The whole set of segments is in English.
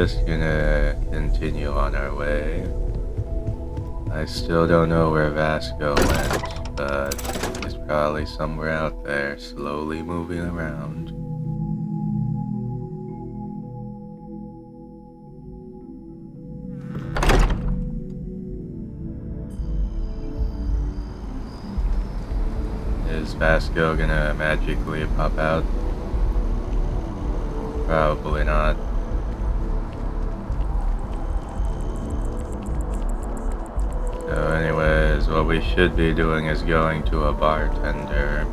just gonna continue on our way. I still don't know where Vasco went, but he's probably somewhere out there, slowly moving around. Is Vasco gonna magically pop out? Probably not. So anyways, what we should be doing is going to a bartender.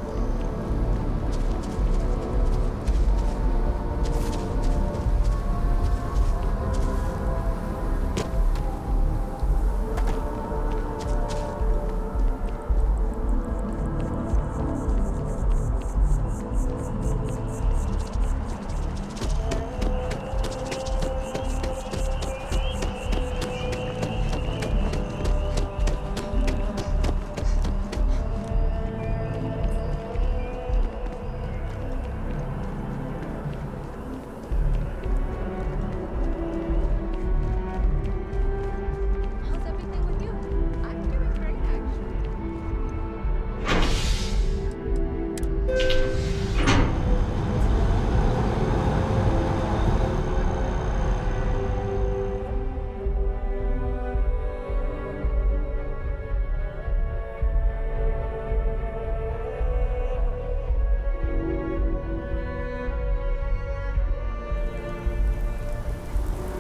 How's everything with you? I'm doing great, actually.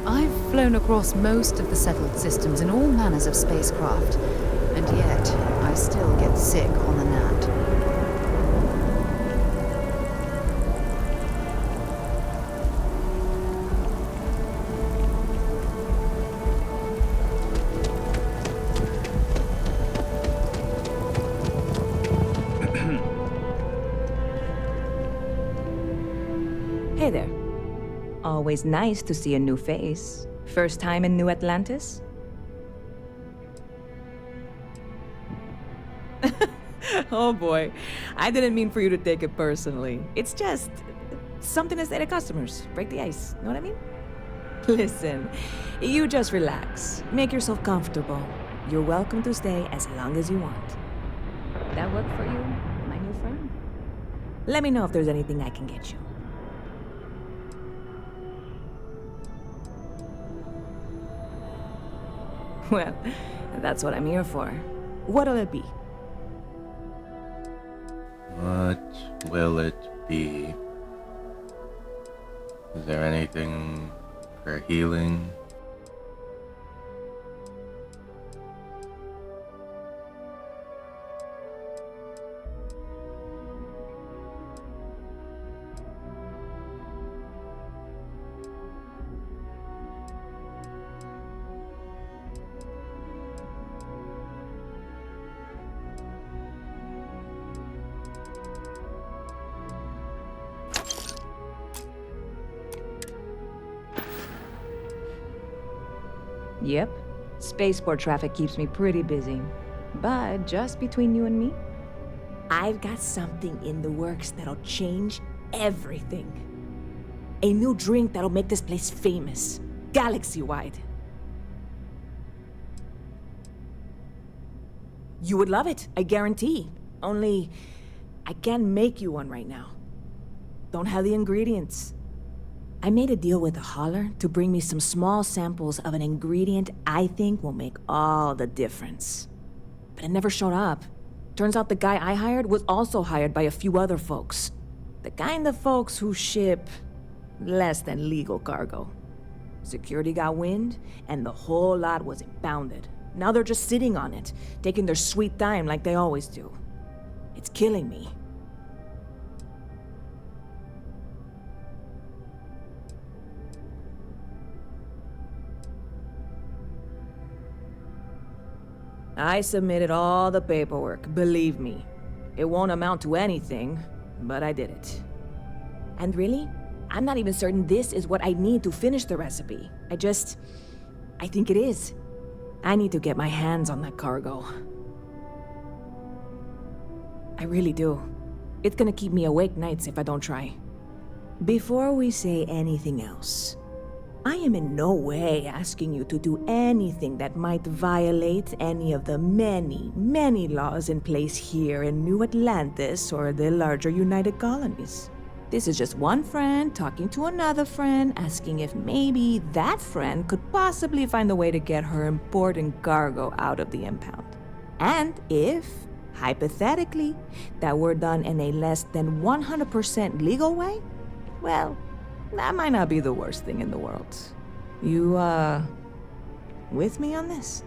I've flown across most of the settled systems in all manners of spacecraft, and yet I still get sick on the gnat. Hey there. Always nice to see a new face. First time in New Atlantis? Oh boy, I didn't mean for you to take it personally. It's just something to say to customers. Break the ice, know what I mean? Listen, you just relax. Make yourself comfortable. You're welcome to stay as long as you want. That work for you, my new friend? Let me know if there's anything I can get you. Well, that's what I'm here for. What'll it be? What will it be? Is there anything for healing? Yep. Spaceport traffic keeps me pretty busy. But just between you and me, I've got something in the works that'll change everything. A new drink that'll make this place famous, galaxy-wide. You would love it, I guarantee. Only, I can't make you one right now. Don't have the ingredients. I made a deal with a hauler to bring me some small samples of an ingredient I think will make all the difference. But it never showed up. Turns out the guy I hired was also hired by a few other folks. The kind of folks who ship less than legal cargo. Security got wind, and the whole lot was impounded. Now they're just sitting on it, taking their sweet time like they always do. It's killing me. I submitted all the paperwork, believe me. It won't amount to anything, but I did it. And really, I'm not even certain this is what I need to finish the recipe. I think it is. I need to get my hands on that cargo. I really do. It's gonna keep me awake nights if I don't try. Before we say anything else, I am in no way asking you to do anything that might violate any of the many, many laws in place here in New Atlantis or the larger United Colonies. This is just one friend talking to another friend, asking if maybe that friend could possibly find a way to get her important cargo out of the impound. And if, hypothetically, that were done in a less than 100% legal way, well, that might not be the worst thing in the world. You, with me on this?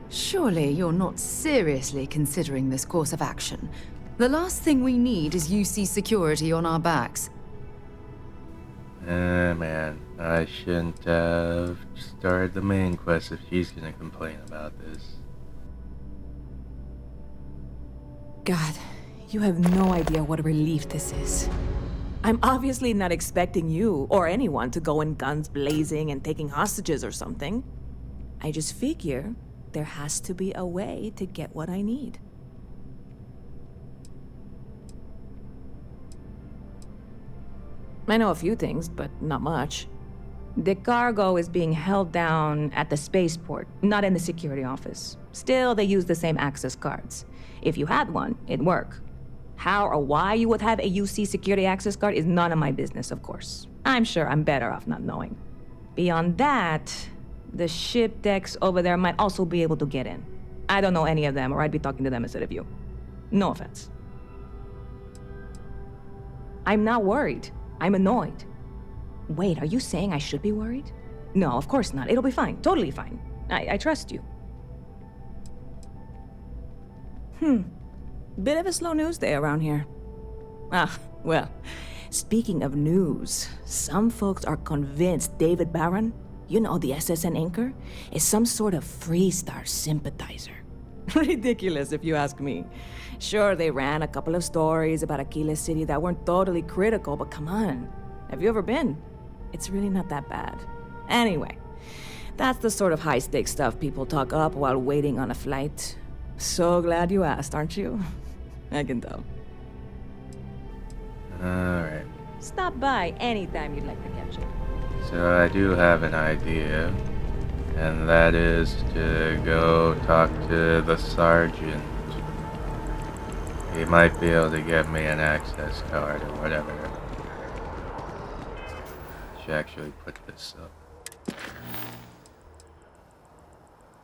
Surely you're not seriously considering this course of action. The last thing we need is UC security on our backs. Man, I shouldn't have started the main quest if she's gonna complain about this. God, you have no idea what a relief this is. I'm obviously not expecting you or anyone to go in guns blazing and taking hostages or something. I just figure there has to be a way to get what I need. I know a few things, but not much. The cargo is being held down at the spaceport, not in the security office. Still, they use the same access cards. If you had one, it'd work. How or why you would have a UC security access card is none of my business, of course. I'm sure I'm better off not knowing. Beyond that, the ship decks over there might also be able to get in. I don't know any of them, or I'd be talking to them instead of you. No offense. I'm not worried. I'm annoyed. Wait, are you saying I should be worried? No, of course not. It'll be fine. Totally fine. I trust you. Bit of a slow news day around here. Ah, well, speaking of news, some folks are convinced David Barron, you know, the SSN anchor, is some sort of Freestar sympathizer. Ridiculous, if you ask me. Sure, they ran a couple of stories about Aquila City that weren't totally critical, but come on. Have you ever been? It's really not that bad. Anyway, that's the sort of high-stakes stuff people talk up while waiting on a flight. So glad you asked, aren't you? I can tell. Alright. Stop by anytime you'd like to catch it. So I do have an idea, and that is to go talk to the sergeant. He might be able to get me an access card or whatever. Should actually put this up.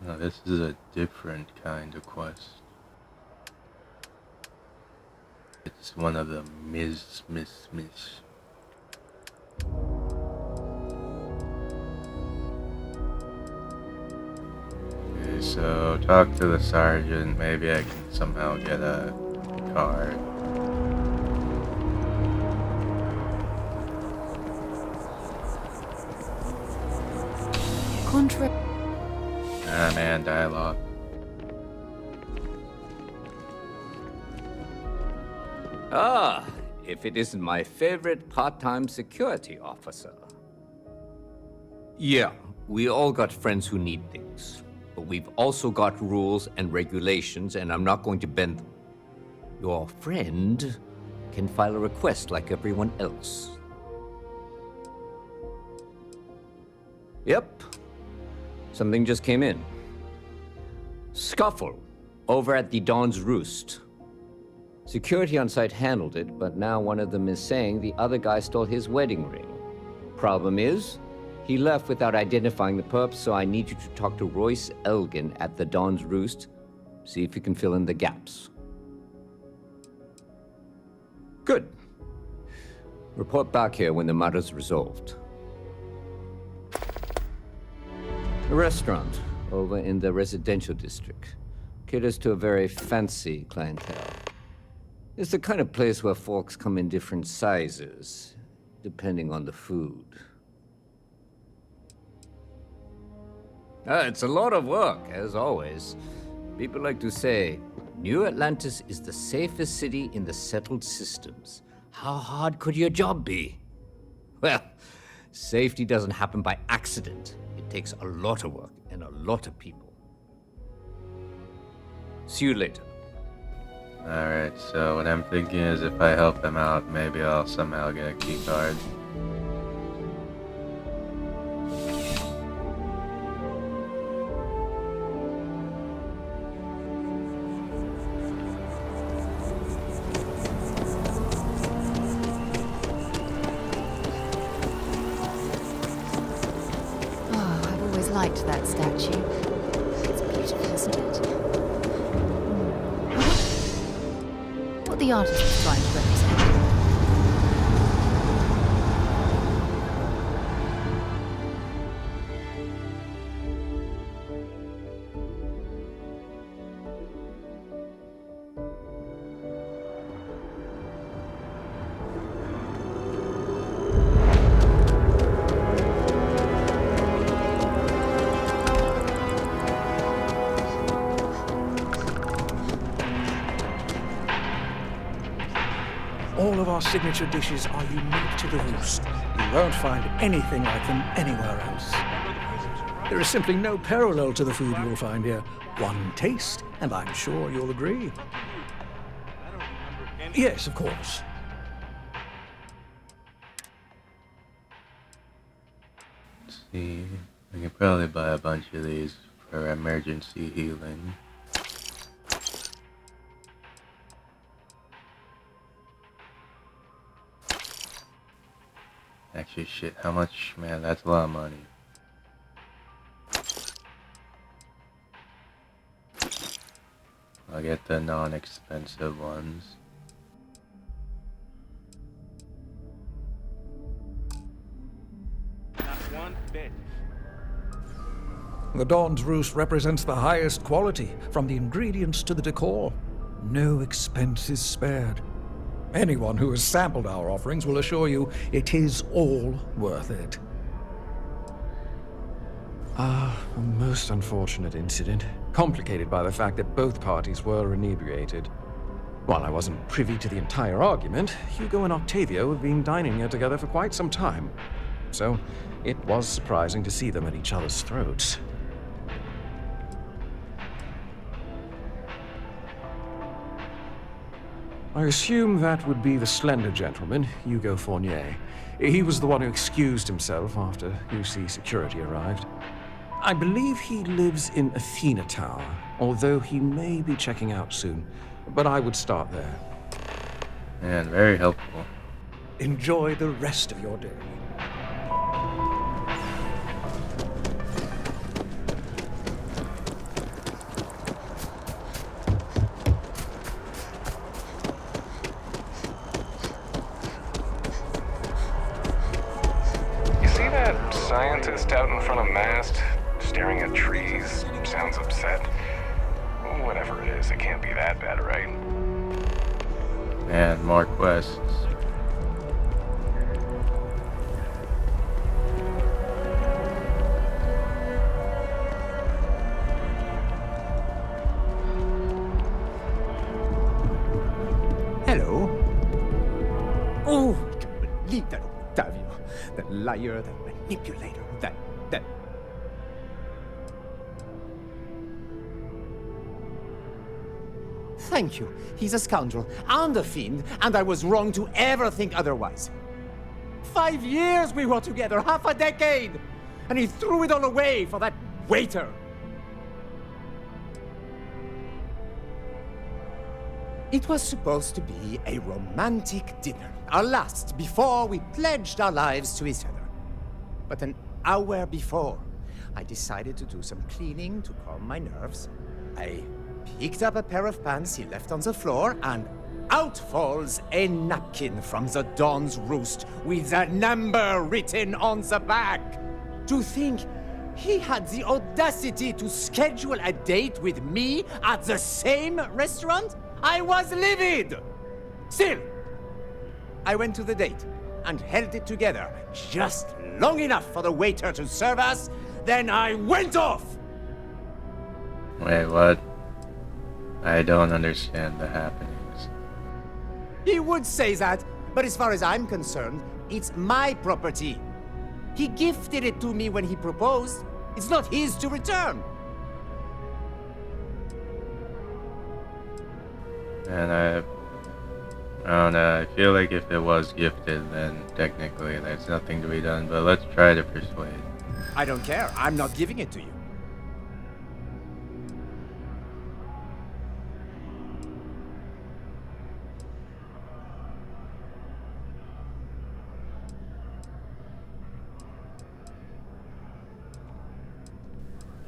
No, this is a different kind of quest. It's one of the Ms. Okay, so talk to the sergeant. Maybe I can somehow get a card. Ah, man, dialogue. Ah, if it isn't my favorite part-time security officer. Yeah, we all got friends who need things. But we've also got rules and regulations, and I'm not going to bend them. Your friend can file a request like everyone else. Yep. Something just came in. Scuffle over at the Dawn's Roost. Security on site handled it, but now one of them is saying the other guy stole his wedding ring. Problem is, he left without identifying the perp, so I need you to talk to Royce Elgin at the Dawn's Roost. See if you can fill in the gaps. Good. Report back here when the matter's resolved. A restaurant over in the residential district caters to a very fancy clientele. It's the kind of place where folks come in different sizes, depending on the food. It's a lot of work, as always. People like to say, New Atlantis is the safest city in the settled systems. How hard could your job be? Well, safety doesn't happen by accident. It takes a lot of work and a lot of people. See you later. Alright, so what I'm thinking is if I help them out, maybe I'll somehow get a key card. what the artist is trying to represent. All of our signature dishes are unique to the Roost. You won't find anything like them anywhere else. There is simply no parallel to the food you'll find here. One taste, and I'm sure you'll agree. Yes, of course. Let's see. We can probably buy a bunch of these for emergency healing. Actually, shit, how much? Man, that's a lot of money. I'll get the non-expensive ones. Not one bit. The Dawn's Roost represents the highest quality, from the ingredients to the decor. No expense is spared. Anyone who has sampled our offerings will assure you it is all worth it. A most unfortunate incident, complicated by the fact that both parties were inebriated. While I wasn't privy to the entire argument, Hugo and Octavio have been dining here together for quite some time. So, it was surprising to see them at each other's throats. I assume that would be the slender gentleman, Hugo Fournier. He was the one who excused himself after UC security arrived. I believe he lives in Athena Tower, although he may be checking out soon. But I would start there. Man, very helpful. Enjoy the rest of your day. You see that scientist out in front of mast, staring at trees? Sounds upset. Whatever it is, it can't be that bad, right? Man, more quests. Hello. Oh, I can't believe that Octavio. That liar, that manipulator, that... Thank you. He's a scoundrel and a fiend, and I was wrong to ever think otherwise. 5 years we were together, half a decade! And he threw it all away for that waiter. It was supposed to be a romantic dinner, our last before we pledged our lives to each other. But an hour before, I decided to do some cleaning to calm my nerves. I picked up a pair of pants he left on the floor, and out falls a napkin from the Dawn's Roost with a number written on the back. To think he had the audacity to schedule a date with me at the same restaurant? I was livid! Still, I went to the date and held it together just long enough for the waiter to serve us, then I went off! Wait, what? I don't understand the happenings. He would say that, but as far as I'm concerned, it's my property. He gifted it to me when he proposed. It's not his to return. And I don't know, I feel like if it was gifted, then technically there's nothing to be done, but let's try to persuade. I don't care. I'm not giving it to you.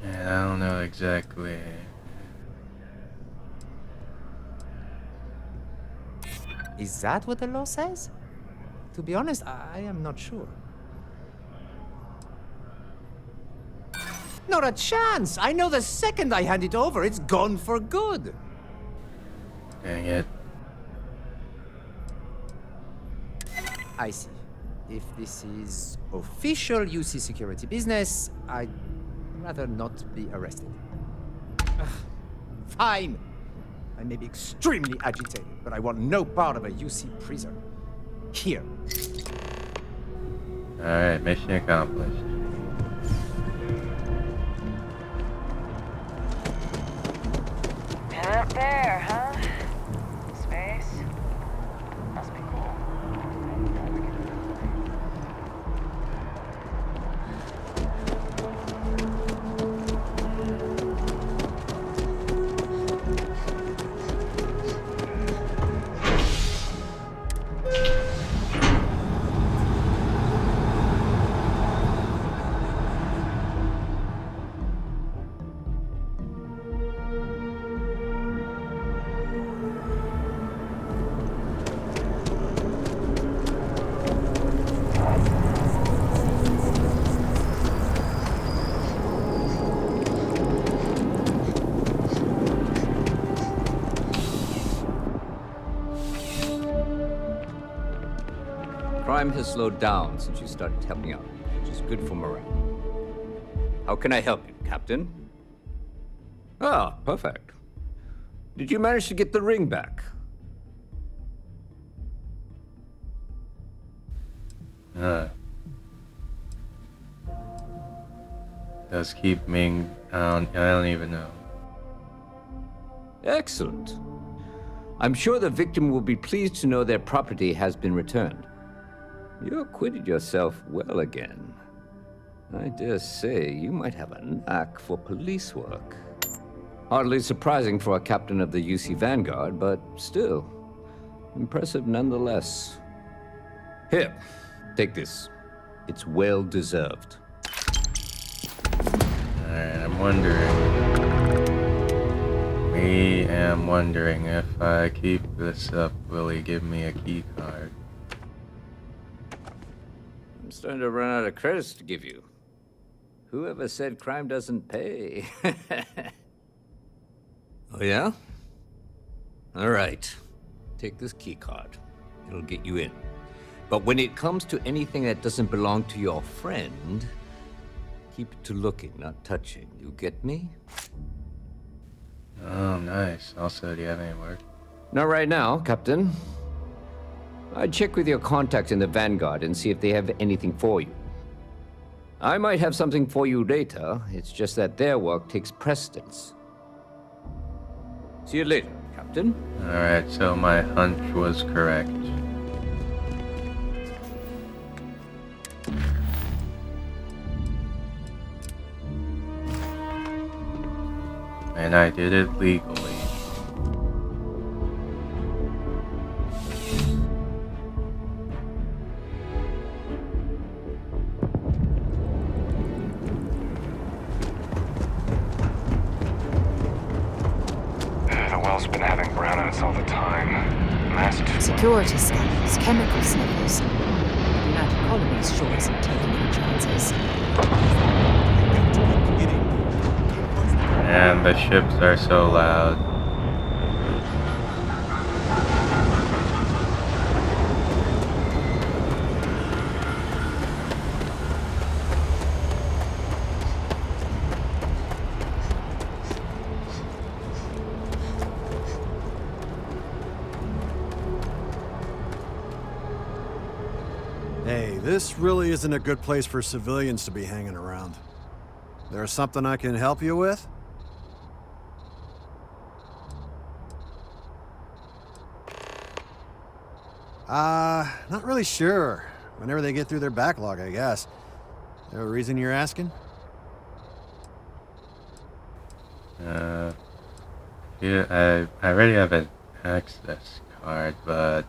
And I don't know exactly. Is that what the law says? To be honest, I am not sure. Not a chance! I know the second I hand it over, it's gone for good! Dang it. I see. If this is official UC security business, I'd rather not be arrested. Ugh, fine! I may be extremely agitated, but I want no part of a UC prison. Here. Alright, mission accomplished. And up there, huh? Space? Must be cool. Crime has slowed down since you started helping out, which is good for morale. How can I help you, Captain? Ah, perfect. Did you manage to get the ring back? Does keep Ming. I don't even know. Excellent. I'm sure the victim will be pleased to know their property has been returned. You acquitted yourself well again. I dare say you might have a knack for police work. Hardly surprising for a captain of the UC Vanguard, but still, impressive nonetheless. Here, take this. It's well deserved. Alright, I'm wondering if I keep this up, will he give me a key card? I'm starting to run out of credits to give you. Whoever said crime doesn't pay? Oh, yeah? All right. Take this key card. It'll get you in. But when it comes to anything that doesn't belong to your friend, keep it to looking, not touching. You get me? Oh, nice. Also, do you have any work? Not right now, Captain. I'd check with your contacts in the Vanguard and see if they have anything for you. I might have something for you later. It's just that their work takes precedence. See you later, Captain. Alright, so my hunch was correct. And I did it legally. The well's been having brownouts all the time. Masked. Security scanners, chemical sniffers. The United Colonies sure isn't taking any chances. And the ships are so loud. Hey, this really isn't a good place for civilians to be hanging around. There's something I can help you with? Not really sure. Whenever they get through their backlog, I guess. There a reason you're asking? Yeah, I already have an access card, but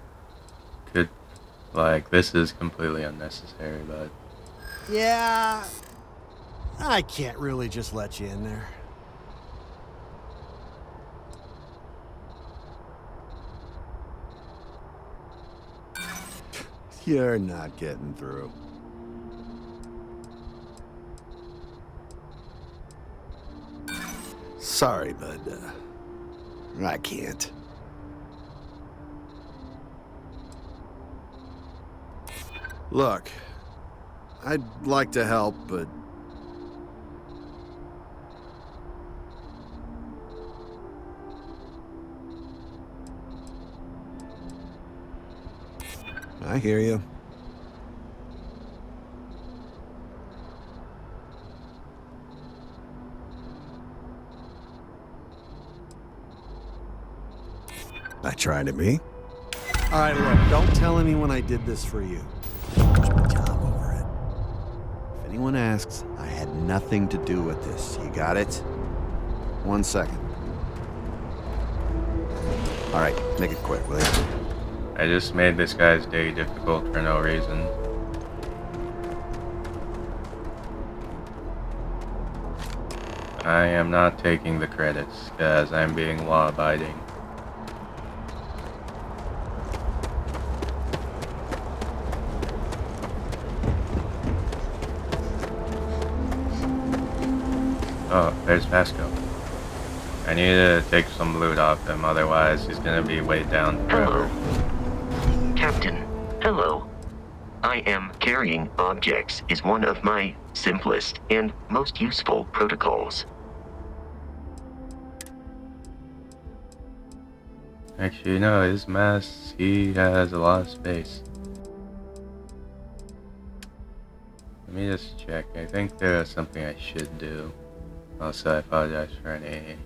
could, like, this is completely unnecessary, but... Yeah, I can't really just let you in there. You're not getting through. Sorry, but I can't. Look, I'd like to help, but I hear you. I try to be. All right, look, don't tell anyone I did this for you. There's my job over it. If anyone asks, I had nothing to do with this. You got it? 1 second. All right, make it quick, will you? I just made this guy's day difficult for no reason. I am not taking the credits, because I'm being law-abiding. Oh, there's Vasco. I need to take some loot off him, otherwise he's gonna be weighed down forever. Hello. Captain, hello. I am carrying objects is one of my simplest and most useful protocols. Actually, no, his mass, he has a lot of space. Let me just check. I think there is something I should do. Also, I apologize for any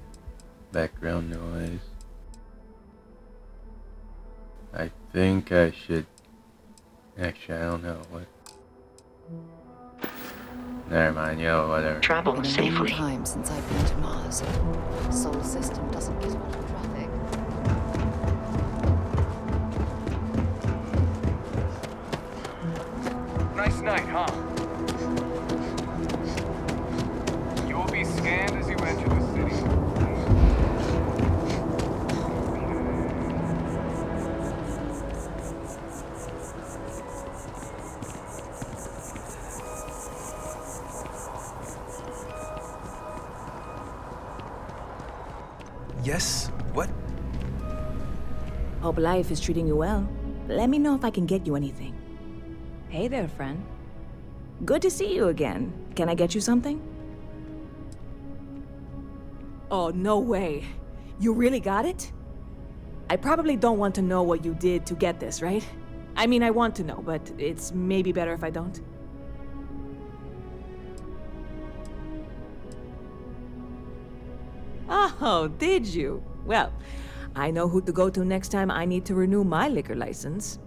background noise. I think I should... Actually, I don't know. What? Never mind, yo, whatever. Travel Been a safely. long time since I've been to Mars. Solar system doesn't get a lot of traffic. Nice night, huh? You will be scanned as you enter the city. Yes? What? Hope life is treating you well. Let me know if I can get you anything. Hey there, friend. Good to see you again. Can I get you something? Oh, no way. You really got it? I probably don't want to know what you did to get this, right? I mean, I want to know, but it's maybe better if I don't. Oh, did you? Well, I know who to go to next time I need to renew my liquor license.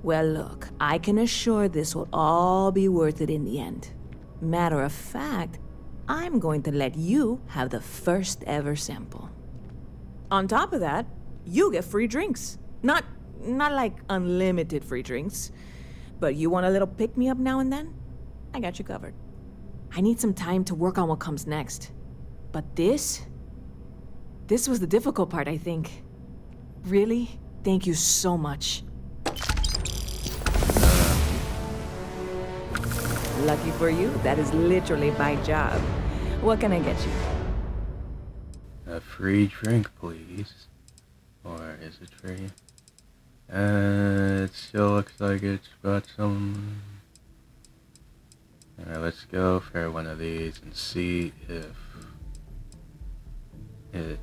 Well, look, I can assure this will all be worth it in the end. Matter of fact, I'm going to let you have the first ever sample. On top of that, you get free drinks. Not like unlimited free drinks, but you want a little pick-me-up now and then? I got you covered. I need some time to work on what comes next. But this was the difficult part, I think. Really? Thank you so much. Lucky for you, that is literally my job. What can I get you? A free drink, please. Or is it free? It still looks like it's got some... Alright, let's go for one of these and see if it...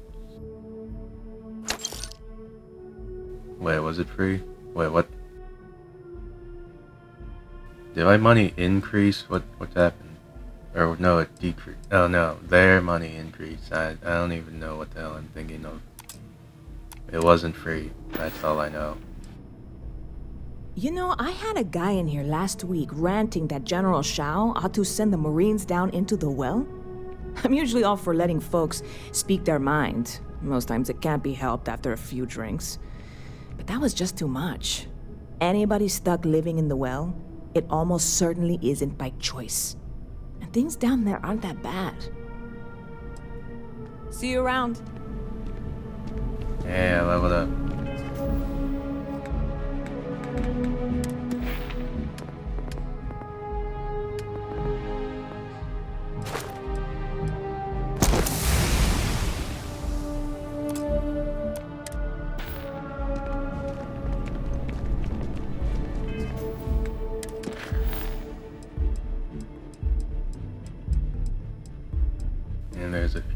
Wait, was it free? Wait, what? Did my money increase? What's happened? Or no, it decreased. Oh no, their money increased. I don't even know what the hell I'm thinking of. It wasn't free. That's all I know. You know, I had a guy in here last week ranting that General Shao ought to send the Marines down into the well. I'm usually all for letting folks speak their mind. Most times it can't be helped after a few drinks. But that was just too much. Anybody stuck living in the well, it almost certainly isn't by choice. And things down there aren't that bad. See you around. Yeah, leveled up.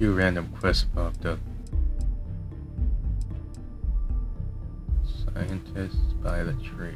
few random quests popped up. Scientists by the tree.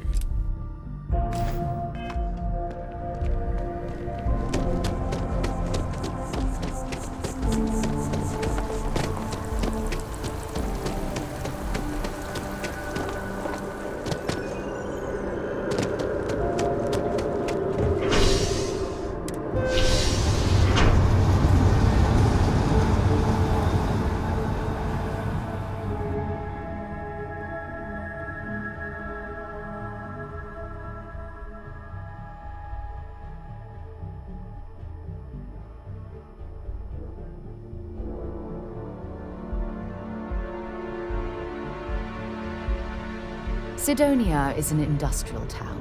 Sidonia is an industrial town.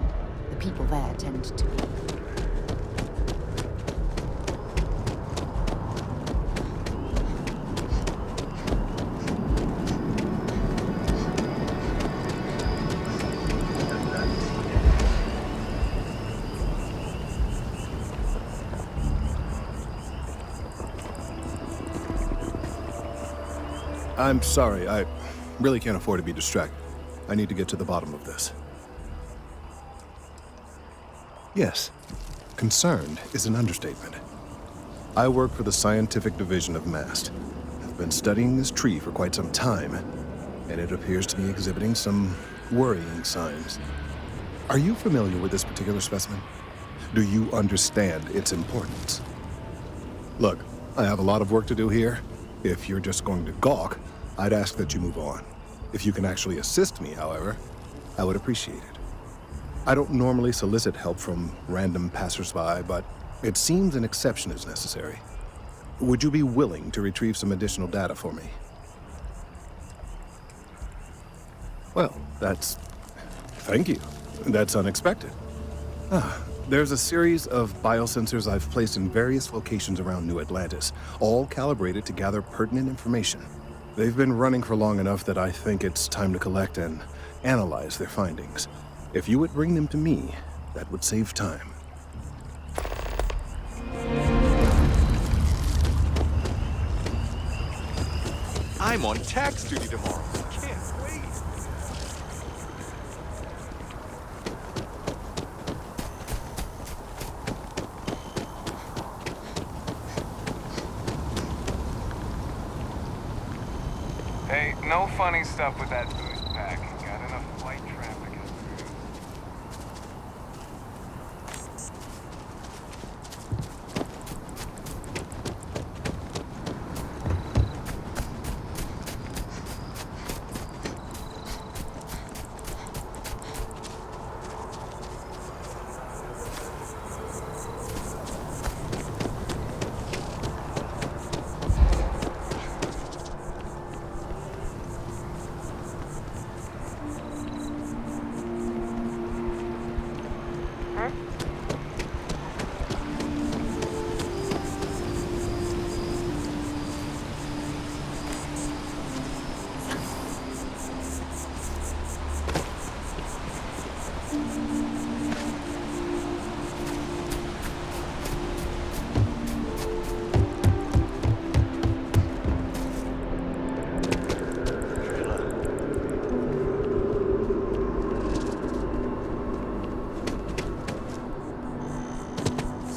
The people there tend to be. I'm sorry, I really can't afford to be distracted. I need to get to the bottom of this. Yes, concerned is an understatement. I work for the scientific division of MAST. I've been studying this tree for quite some time, and it appears to be exhibiting some worrying signs. Are you familiar with this particular specimen? Do you understand its importance? Look, I have a lot of work to do here. If you're just going to gawk, I'd ask that you move on. If you can actually assist me, however, I would appreciate it. I don't normally solicit help from random passersby, but it seems an exception is necessary. Would you be willing to retrieve some additional data for me? Well, thank you. That's unexpected. There's a series of biosensors I've placed in various locations around New Atlantis, all calibrated to gather pertinent information. They've been running for long enough that I think it's time to collect and analyze their findings. If you would bring them to me, that would save time. I'm on tax duty tomorrow. Can't wait. Hey, no funny stuff with that boost pack. Got enough flight traffic.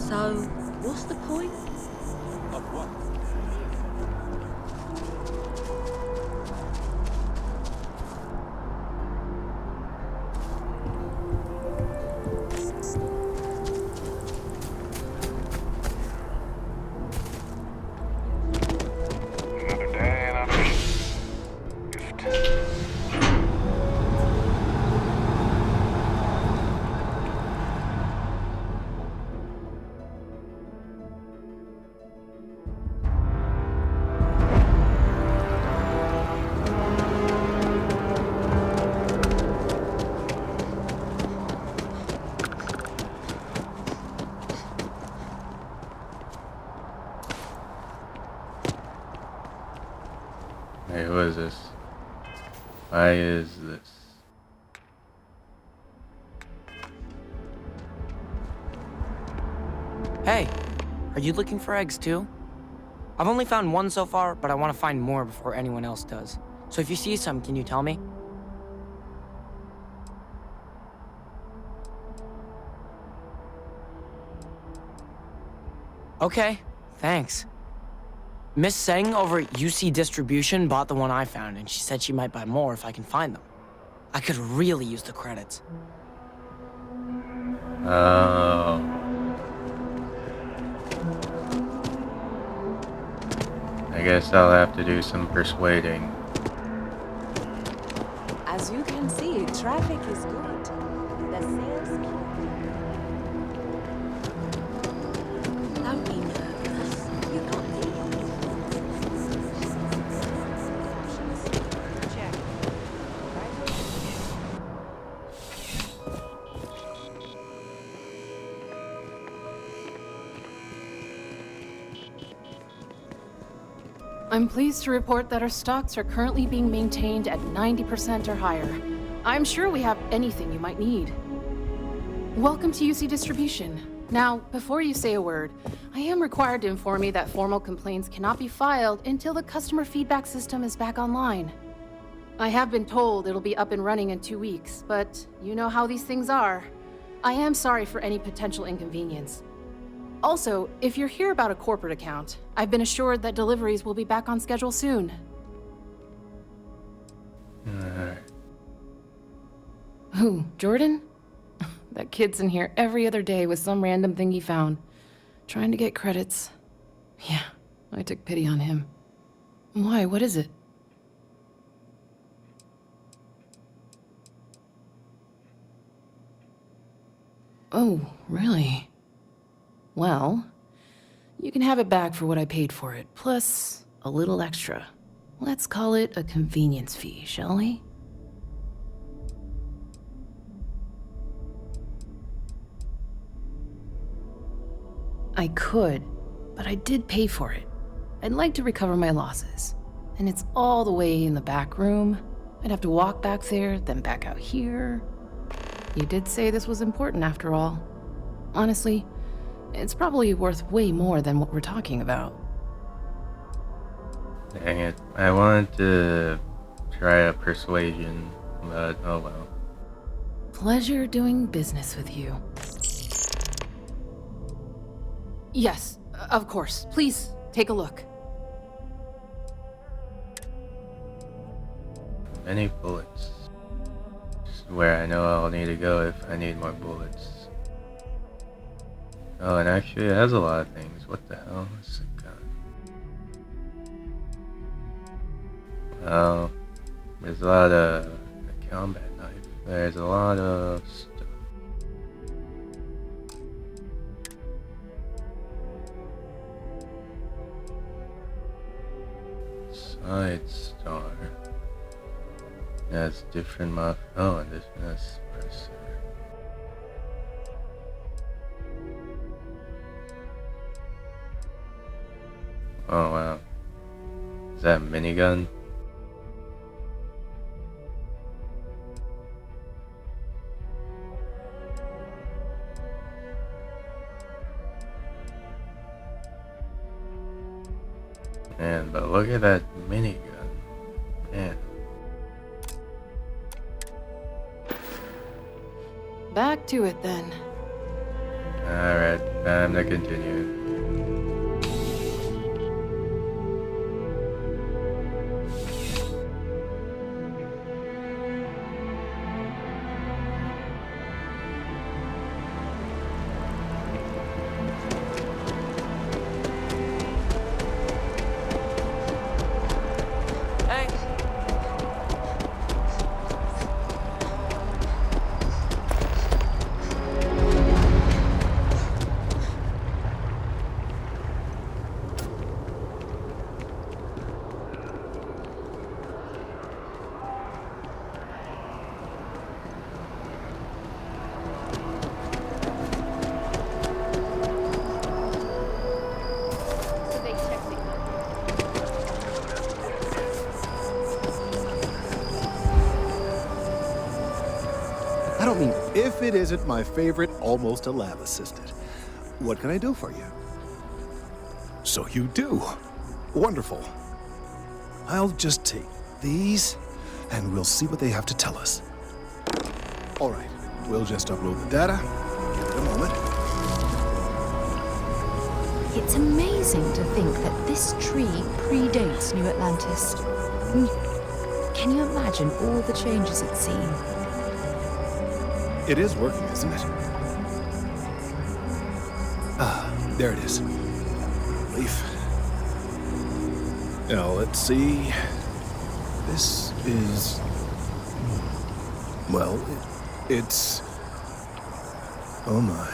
So, what's the point? Of what? Another day, another shift. Hey, what is this? Why is this? Hey, are you looking for eggs too? I've only found one so far, but I want to find more before anyone else does. So if you see some, can you tell me? Okay, thanks. Miss Seng over at UC Distribution bought the one I found, and she said she might buy more if I can find them. I could really use the credits. Oh. I guess I'll have to do some persuading. As you can see, traffic is good. The sales Don't be nervous. You got Check. I'm pleased to report that our stocks are currently being maintained at 90% or higher. I'm sure we have anything you might need. Welcome to UC Distribution. Now, before you say a word, I am required to inform you that formal complaints cannot be filed until the customer feedback system is back online. I have been told it'll be up and running in 2 weeks, but you know how these things are. I am sorry for any potential inconvenience. Also, if you're here about a corporate account, I've been assured that deliveries will be back on schedule soon. Who, Jordan? That kid's in here every other day with some random thing he found, trying to get credits. Yeah, I took pity on him. Why, what is it? Oh, really? Well, you can have it back for what I paid for it, plus a little extra. Let's call it a convenience fee, shall we? I could, but I did pay for it. I'd like to recover my losses. And it's all the way in the back room. I'd have to walk back there, then back out here. You did say this was important after all. Honestly, it's probably worth way more than what we're talking about. Dang it. I wanted to try a persuasion, but oh well. Pleasure doing business with you. Yes, of course. Please, take a look. Many bullets. Just where I know I'll need to go if I need more bullets. Oh, and actually it has a lot of things. What the hell? This is a gun. Well, there's a lot of a combat knife. There's a lot of stuff. Side star. That's different oh, and this is suppressor. Oh wow. Is that a minigun? Man, but look at that minigun. Man. Back to it then. Alright, time to continue. I don't mean if it isn't my favorite almost a lab assistant. What can I do for you? So you do. Wonderful. I'll just take these, and we'll see what they have to tell us. All right, we'll just upload the data. Give it a moment. It's amazing to think that this tree predates New Atlantis. Can you imagine all the changes it's seen? It is working, isn't it? Ah, there it is. Relief. Now, let's see. This is... Well, it's... Oh my.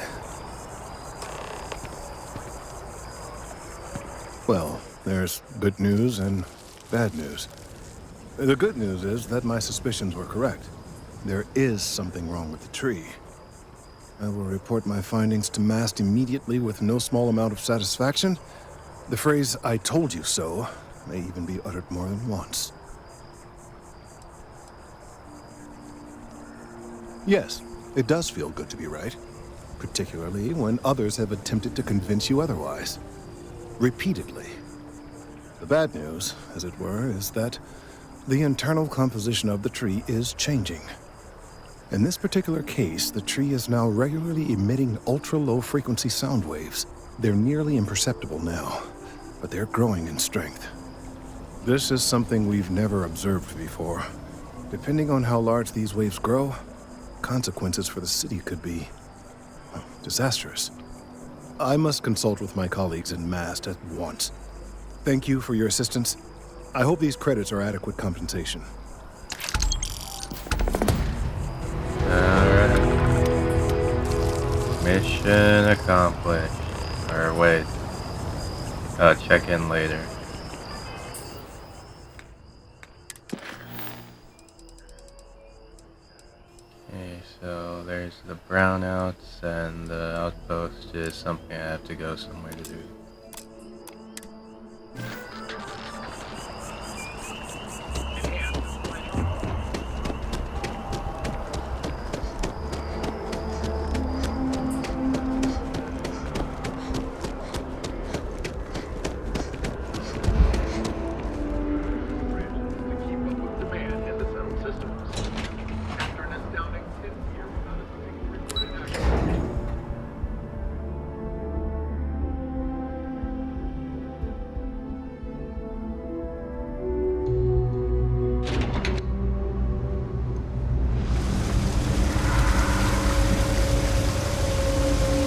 Well, there's good news and bad news. The good news is that my suspicions were correct. There is something wrong with the tree. I will report my findings to MAST immediately with no small amount of satisfaction. The phrase, "I told you so," may even be uttered more than once. Yes, it does feel good to be right, particularly when others have attempted to convince you otherwise. Repeatedly. The bad news, as it were, is that the internal composition of the tree is changing. In this particular case, the tree is now regularly emitting ultra-low frequency sound waves. They're nearly imperceptible now, but they're growing in strength. This is something we've never observed before. Depending on how large these waves grow, consequences for the city could be disastrous. I must consult with my colleagues in MAST at once. Thank you for your assistance. I hope these credits are adequate compensation. Alright. Mission accomplished. Or wait. Check in later. Okay, so there's the brownouts, and the outpost is something I have to go somewhere to do.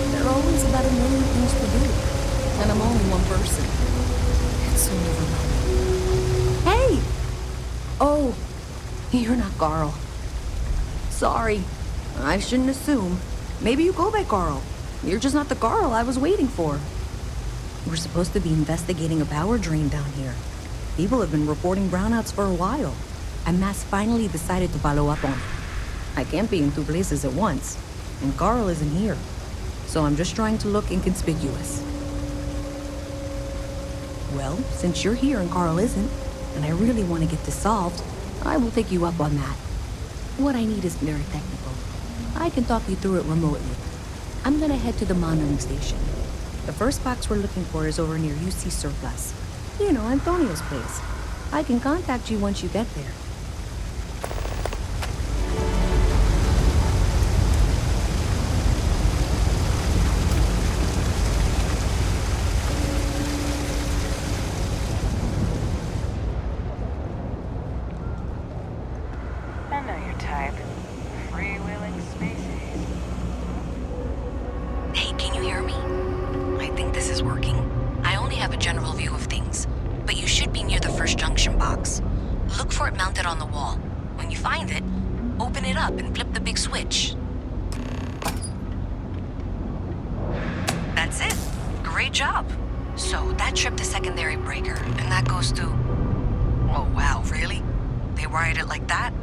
There are always about a million things to do, and I'm only one person. It's so overwhelming. Hey! Oh, you're not Carl. Sorry, I shouldn't assume. Maybe you go by Carl. You're just not the Carl I was waiting for. We're supposed to be investigating a power drain down here. People have been reporting brownouts for a while, and Mass finally decided to follow up on it. I can't be in two places at once, and Carl isn't here. So I'm just trying to look inconspicuous. Well, since you're here and Carl isn't, and I really want to get this solved, I will take you up on that. What I need is very technical. I can talk you through it remotely. I'm gonna head to the monitoring station. The first box we're looking for is over near UC Surplus. You know, Antonio's place. I can contact you once you get there. I know your type. Freewheeling species. Hey, can you hear me? I think this is working. I only have a general view of things, but you should be near the first junction box. Look for it mounted on the wall. When you find it, open it up and flip the big switch. That's it. Great job. So that tripped the secondary breaker, and that goes to... Oh, wow, really? They wired it like that?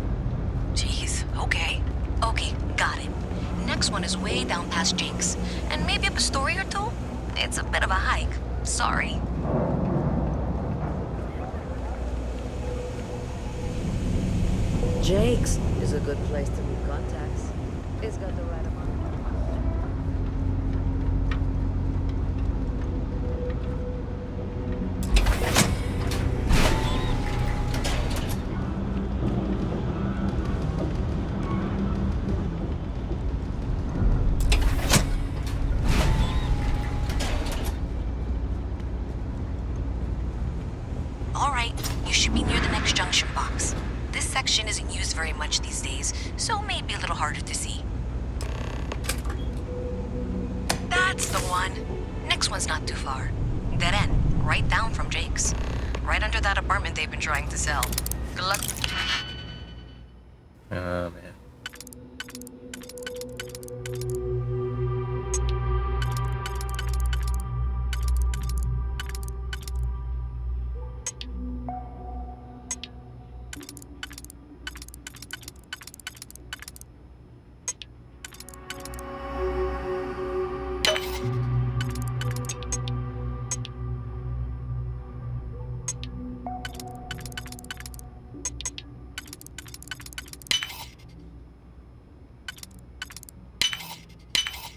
Jeez, okay. Okay, got it. Next one is way down past Jake's, and maybe up a story or two? It's a bit of a hike. Sorry. Jake's is a good place to leave contacts. It's got the right amount. haze, so maybe a little harder to see. That's the one. Next one's not too far. Dead end, right down from Jake's. Right under that apartment they've been trying to sell. Good luck. Oh, man.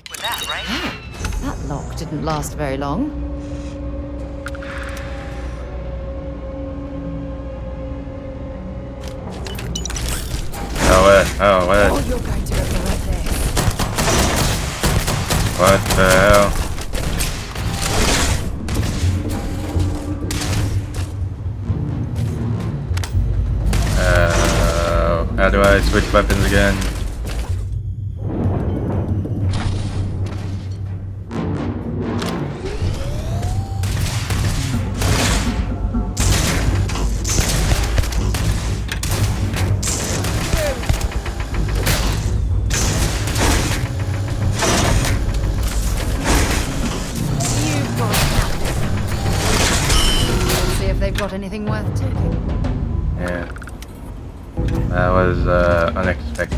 With that, right? That lock didn't last very long. Oh, what? Oh, what? Oh, you're going to regret this. What the hell? How do I switch weapons again? You've got see if they've got anything worth taking. Yeah. That was unexpected.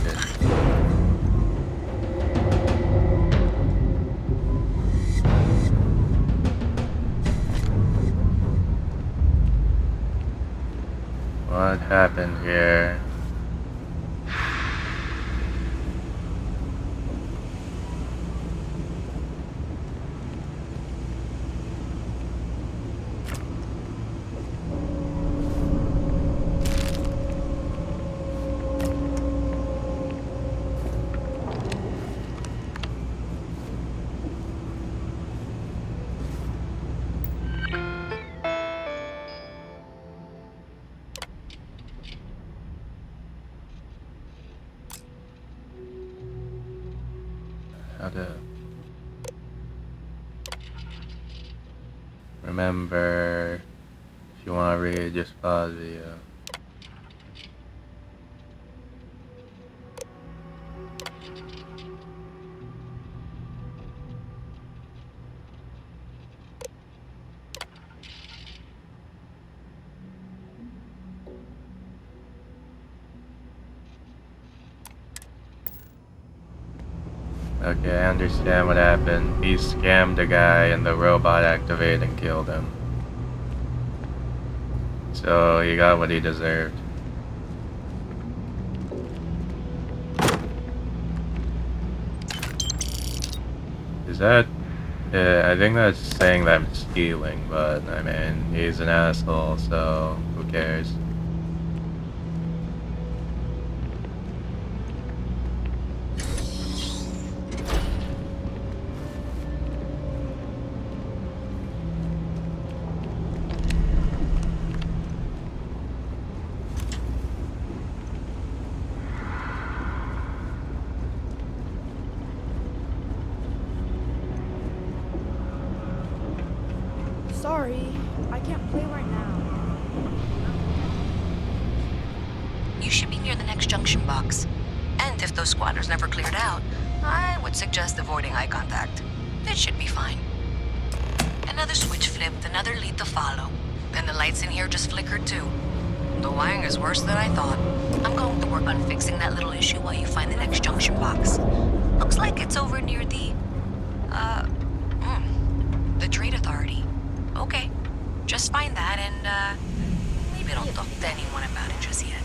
What happened here? How to remember, if you want to read, just pause the video. Okay, I understand what happened. He scammed a guy and the robot activated and killed him. So he got what he deserved. Is that... I think that's saying that I'm stealing, but I mean, he's an asshole, so who cares? Sorry, I can't play right now. You should be near the next junction box. And if those squatters never cleared out, I would suggest avoiding eye contact. It should be fine. Another switch flipped, another lead to follow. And the lights in here just flickered too. The wiring is worse than I thought. I'm going to work on fixing that little issue while you find the next junction box. Looks like it's over near the Trade Authority. Okay, just find that and, maybe don't talk to anyone about it just yet.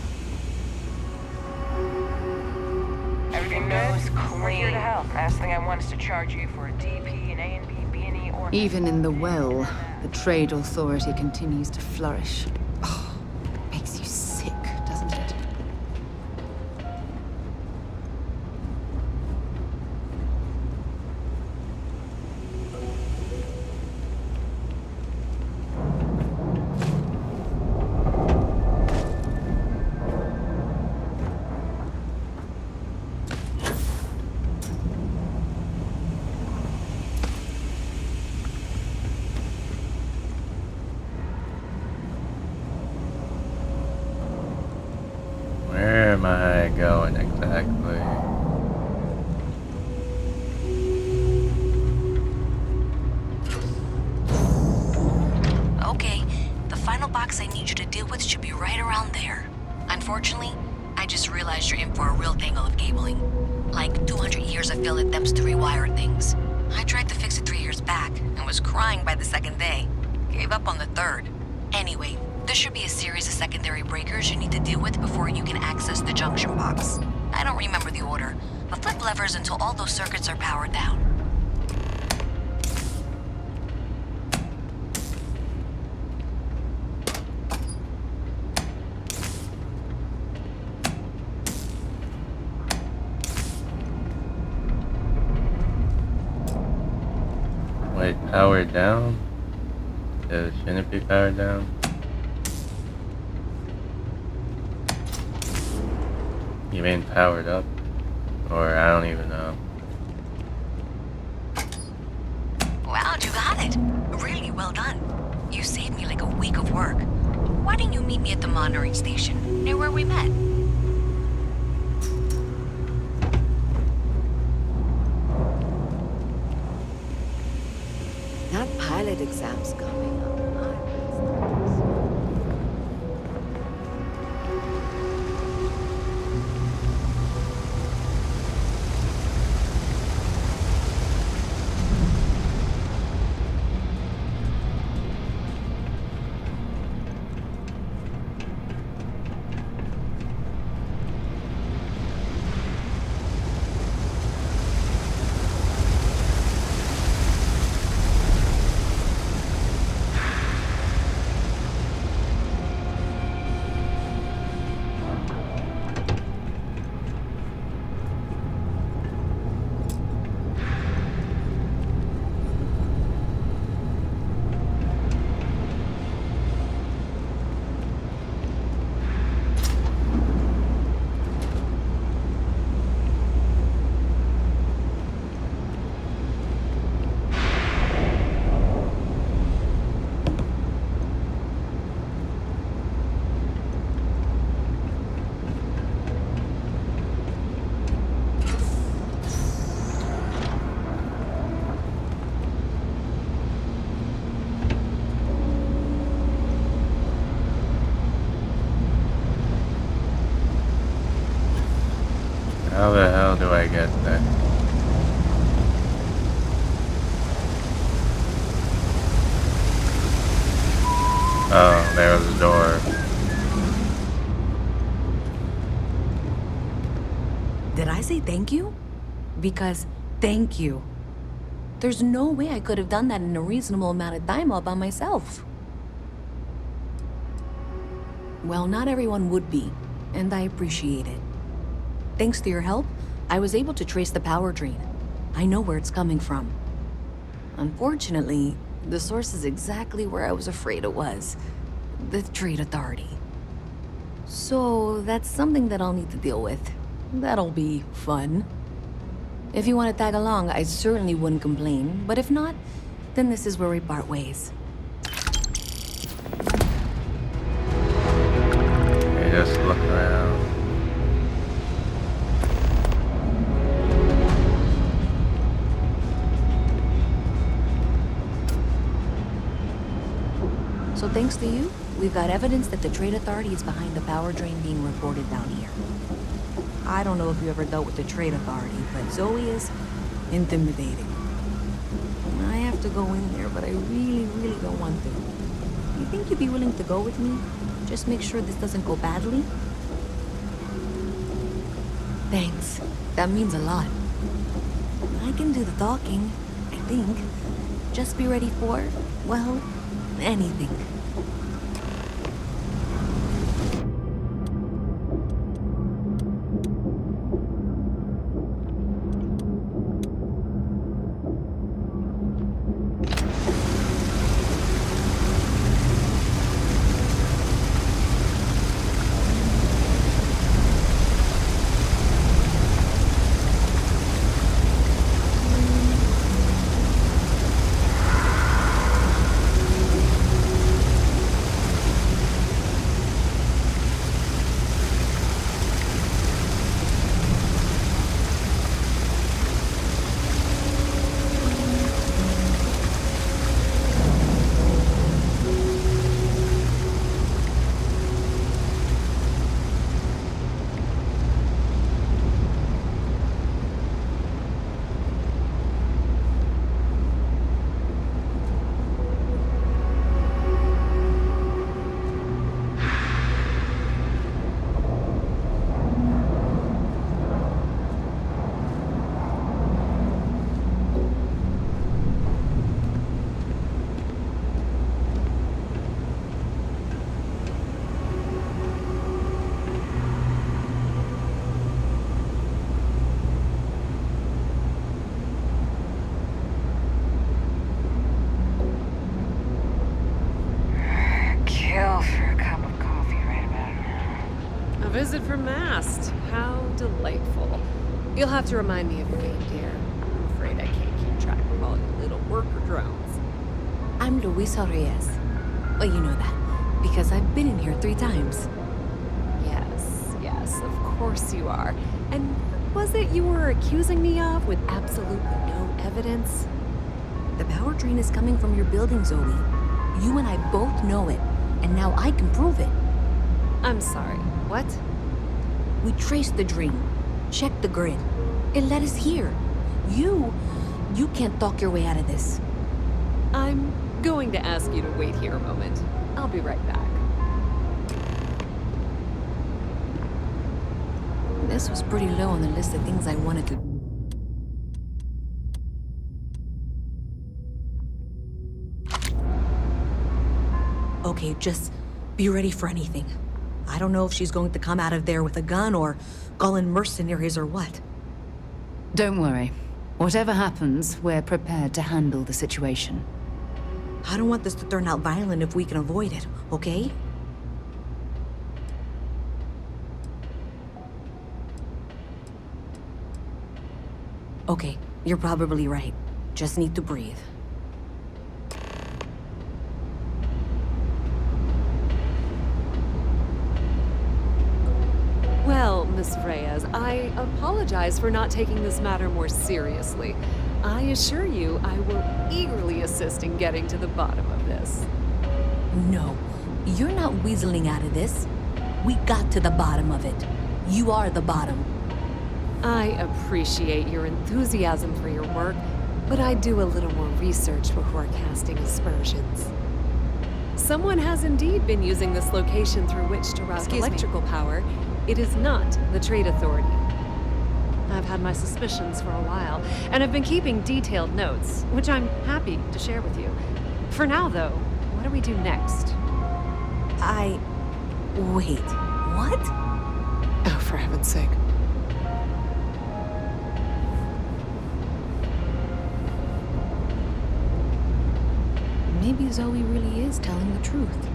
Everything goes clean. We're here to help. Last thing I want is to charge you for a DP, an A&B, B&E, or... Even in the well, the Trade Authority continues to flourish. Oh, makes you sick, doesn't it? correctly. Okay, the final box I need you to deal with should be right around there. Unfortunately, I just realized you're in for a real tangle of cabling. Like 200 years of field attempts to rewire things. I tried to fix it 3 years back and was crying by the second day. Gave up on the third. Anyway, there should be a series of secondary breakers you need to deal with before you can access the junction box. I don't remember the order, but flip levers until all those circuits are powered down. Wait, powered down? Shouldn't it be powered down? You mean powered up? Or I don't even know. Wow, you got it. Really well done. You saved me like a week of work. Why didn't you meet me at the monitoring station, near where we met? That pilot exam's coming up. How the hell do I get there? Oh, there was a door. Did I say thank you? Because thank you. There's no way I could have done that in a reasonable amount of time all by myself. Well, not everyone would be, and I appreciate it. Thanks to your help, I was able to trace the power drain. I know where it's coming from. Unfortunately, the source is exactly where I was afraid it was. The Trade Authority. So that's something that I'll need to deal with. That'll be fun. If you want to tag along, I certainly wouldn't complain, but if not, then this is where we part ways. You just look around. So thanks to you, we've got evidence that the Trade Authority is behind the power drain being reported down here. I don't know if you ever dealt with the Trade Authority, but Zoe is intimidating. I have to go in there, but I really don't want to. You think you'd be willing to go with me? Just make sure this doesn't go badly? Thanks. That means a lot. I can do the talking, I think. Just be ready for, well, anything. for Mast. How delightful. You'll have to remind me of your name, dear. I'm afraid I can't keep track of all your little worker drones. I'm Luisa Reyes. Well, you know that, because I've been in here 3 times. Yes, of course you are. And what was it you were accusing me of with absolutely no evidence? The power drain is coming from your building, Zoe. You and I both know it, and now I can prove it. I'm sorry, what? We traced the drain, checked the grid. It led us here. You can't talk your way out of this. I'm going to ask you to wait here a moment. I'll be right back. This was pretty low on the list of things I wanted to do. Okay, just be ready for anything. I don't know if she's going to come out of there with a gun or call in mercenaries or what. Don't worry. Whatever happens, we're prepared to handle the situation. I don't want this to turn out violent if we can avoid it, okay? Okay, you're probably right. Just need to breathe. Well, Miss Reyes, I apologize for not taking this matter more seriously. I assure you I will eagerly assist in getting to the bottom of this. No, you're not weaseling out of this. We got to the bottom of it. You are the bottom. I appreciate your enthusiasm for your work, but I do a little more research before casting aspersions. Someone has indeed been using this location through which to route electrical power. It is not the Trade Authority. I've had my suspicions for a while, and I've been keeping detailed notes, which I'm happy to share with you. For now, though, what do we do next? Wait, what? Oh, for heaven's sake. Maybe Zoe really is telling the truth.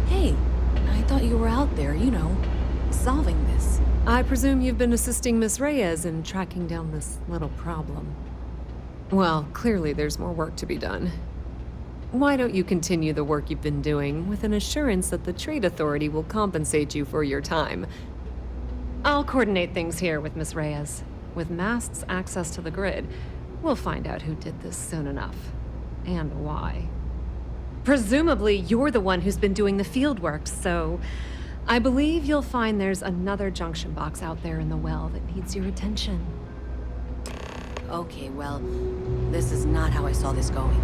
Hey, I thought you were out there, you know, solving this. I presume you've been assisting Miss Reyes in tracking down this little problem. Well, clearly there's more work to be done. Why don't you continue the work you've been doing with an assurance that the Trade Authority will compensate you for your time? I'll coordinate things here with Miss Reyes. With Mast's access to the grid, we'll find out who did this soon enough. And why. Presumably, you're the one who's been doing the field work, so I believe you'll find there's another junction box out there in the well that needs your attention. Okay, well, this is not how I saw this going.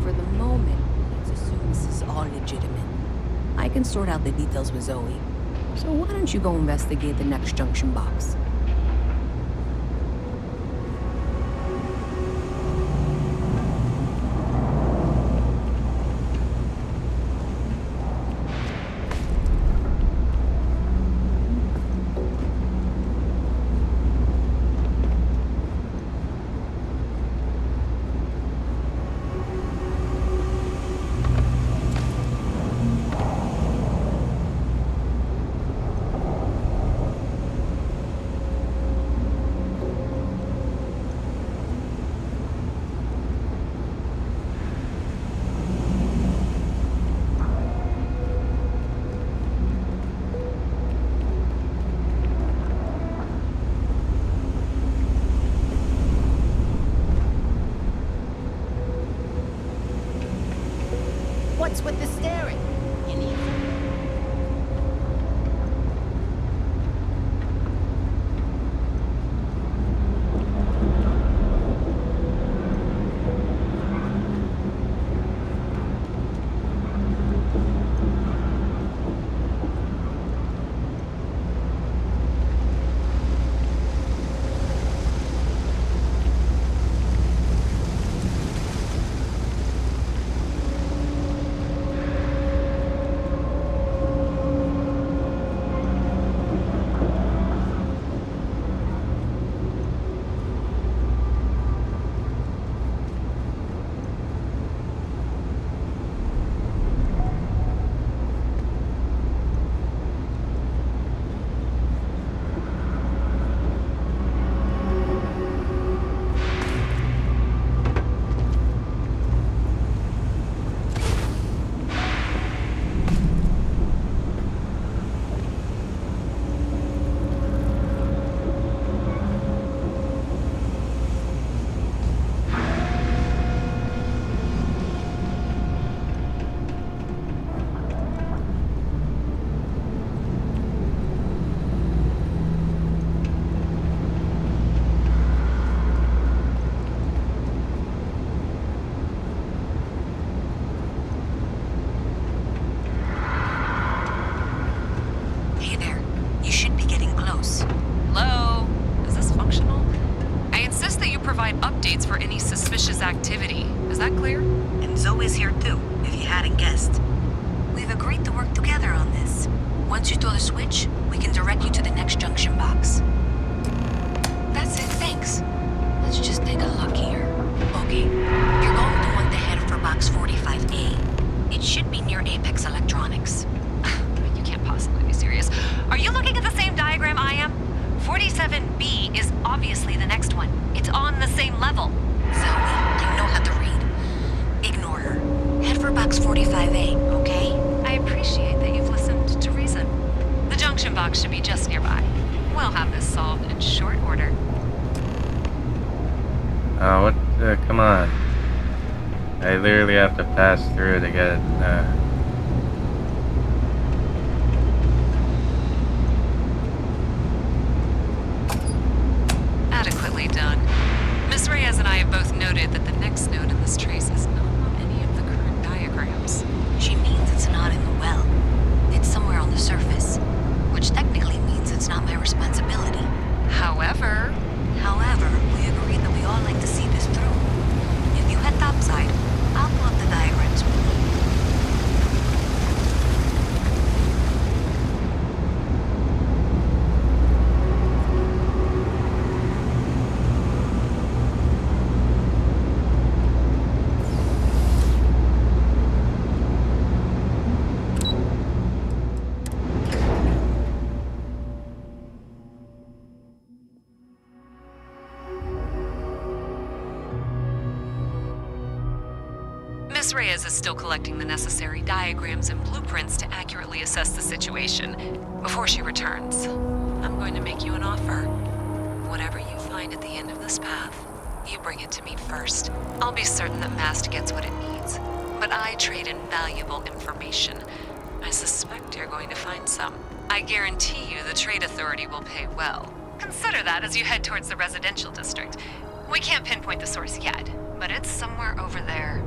For the moment, let's assume this is all legitimate. I can sort out the details with Zoe. So why don't you go investigate the next junction box? indicates for any suspicious activity. Is that clear? And Zoe's here too, if you hadn't guessed. We've agreed to work together on this. Once you throw the switch, we can direct you to the next junction box. That's it, thanks. Let's just take a look here. Okay, you're going to want to head for box 45A. It should be near Apex Electronics. You can't possibly be serious. Are you looking at the same diagram I am? 47B is obviously the next one. It's on the same level. Zoe, I know how to read. Ignore her. Head for box 45A, okay? I appreciate that you've listened to reason. The junction box should be just nearby. We'll have this solved in short order. What? Come on. I literally have to pass through to get, Adequately done. Miss Reyes and I have both noted that the next node in this trace is not on any of the current diagrams. She means it's not in the well. It's somewhere on the surface. Which technically means it's not my responsibility. However, we agreed that we all like to see this through. If you head topside, I'll pull up the diagrams. Miss Reyes is still collecting the necessary diagrams and blueprints to accurately assess the situation. Before she returns, I'm going to make you an offer. Whatever you find at the end of this path, you bring it to me first. I'll be certain that Mast gets what it needs, but I trade in valuable information. I suspect you're going to find some. I guarantee you the Trade Authority will pay well. Consider that as you head towards the residential district. We can't pinpoint the source yet, but it's somewhere over there.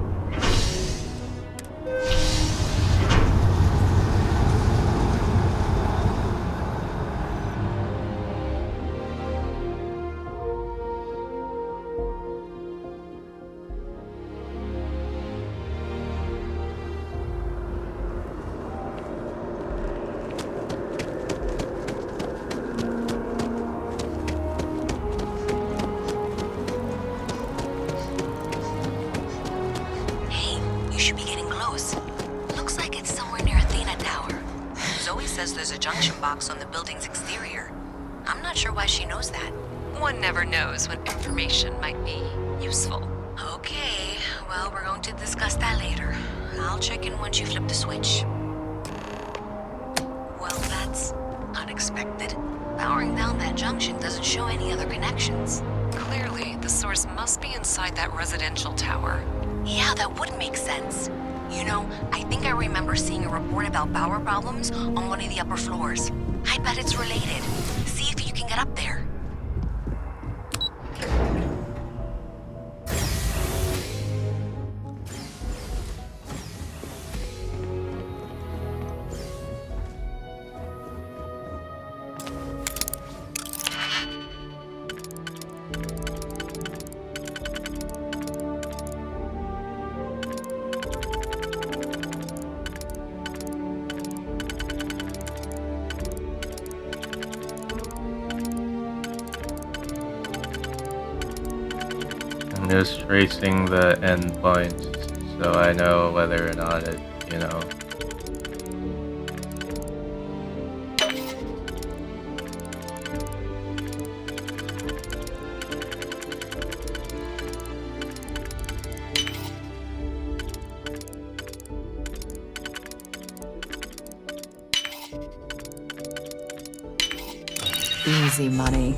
There's a junction box on the building's exterior. I'm not sure why she knows that. One never knows when information might be useful. Okay, well, we're going to discuss that later. I'll check in once you flip the switch. Well, that's unexpected. Powering down that junction doesn't show any other connections. Clearly, the source must be inside that residential tower. Yeah, that would make sense. You know, I think I remember seeing a report about power problems on one of the upper floors. I bet it's related. See if you can get up there. I'm just tracing the endpoint so I know whether or not it, you know. Easy money.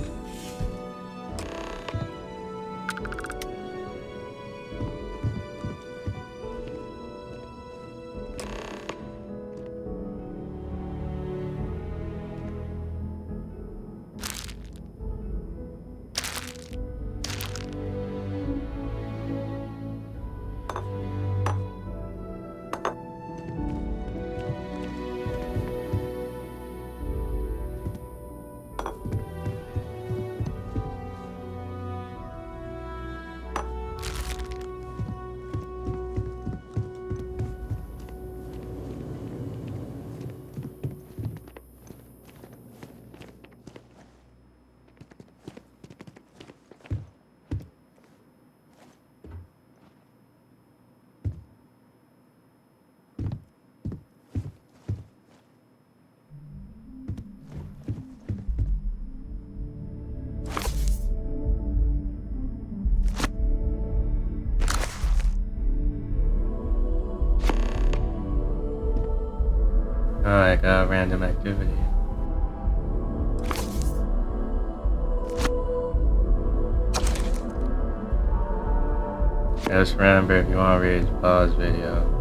Alright, got a random activity. Just remember, if you want to read, pause video.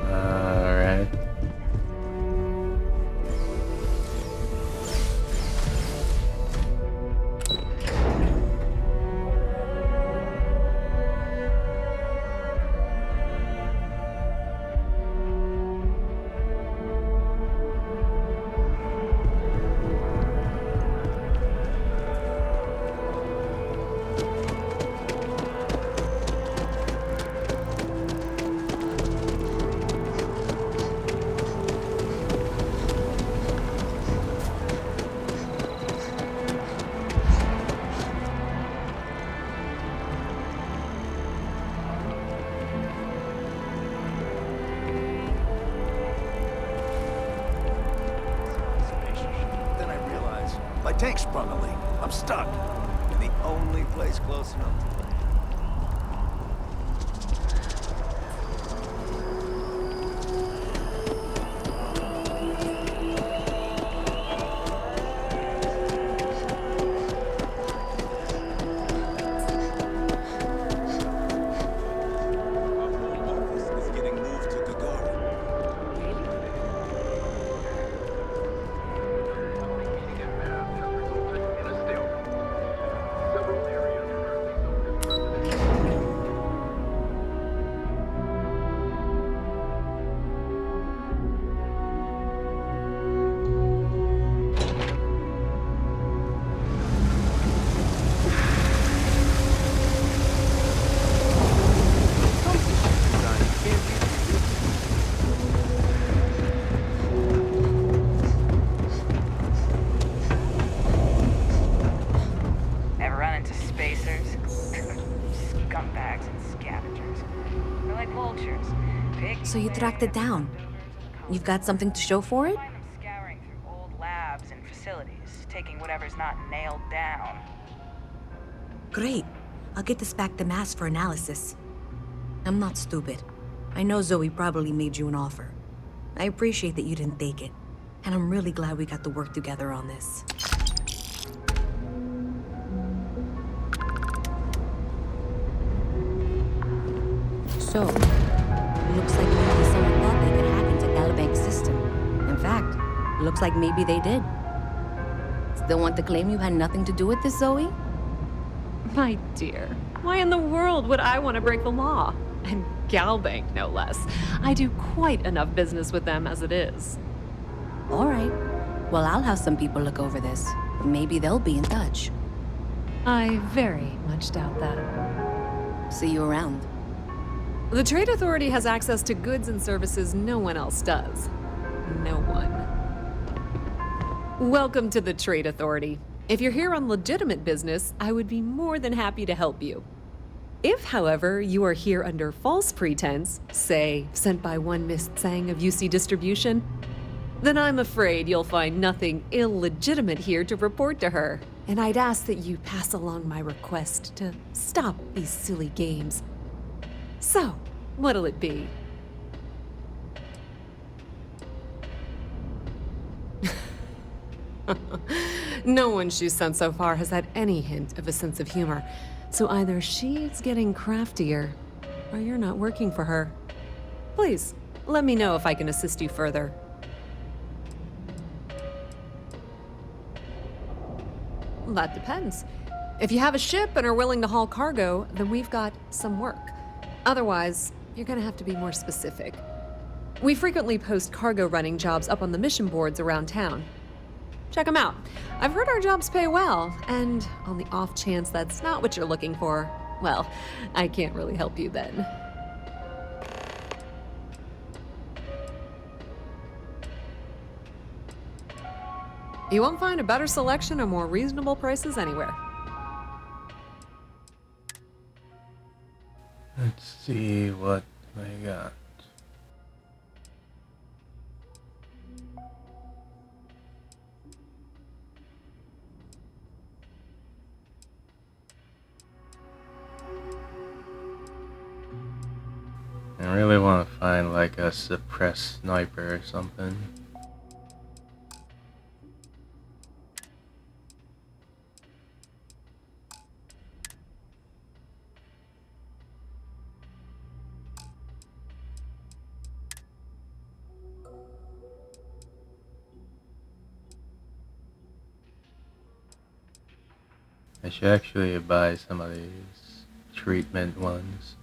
Alright. Then I realize my tank sprung a leak. I'm stuck in the only place close enough to land. Is getting moved to Gagara. Ever run into spacers? Scumbags and scavengers. They're like vultures. Big So you tracked it down. You've got something to show for it? scouring through old labs and facilities, taking whatever's not nailed down. Great. I'll get this back to Mass for analysis. I'm not stupid. I know Zoe probably made you an offer. I appreciate that you didn't take it. And I'm really glad we got to work together on this. So, looks like maybe someone thought they could hack into Galabank's system. In fact, looks like maybe they did. Still want to claim you had nothing to do with this, Zoe? My dear, why in the world would I want to break the law? And Galbank, no less. I do quite enough business with them as it is. All right. Well, I'll have some people look over this. Maybe they'll be in touch. I very much doubt that. See you around. The Trade Authority has access to goods and services no one else does. No one. Welcome to the Trade Authority. If you're here on legitimate business, I would be more than happy to help you. If, however, you are here under false pretense, say, sent by one Miss Tsang of UC Distribution, then I'm afraid you'll find nothing illegitimate here to report to her. And I'd ask that you pass along my request to stop these silly games. So, what'll it be? No one she's sent so far has had any hint of a sense of humor. So either she's getting craftier, or you're not working for her. Please, Let me know if I can assist you further. That depends. If you have a ship and are willing to haul cargo, then we've got some work. Otherwise, you're gonna have to be more specific. We frequently post cargo running jobs up on the mission boards around town. Check them out. I've heard our jobs pay well, and on the off chance that's not what you're looking for, well, I can't really help you then. You won't find a better selection or more reasonable prices anywhere. Let's see what I got. I really want to find like a suppressed sniper or something. I should actually buy some of these treatment ones.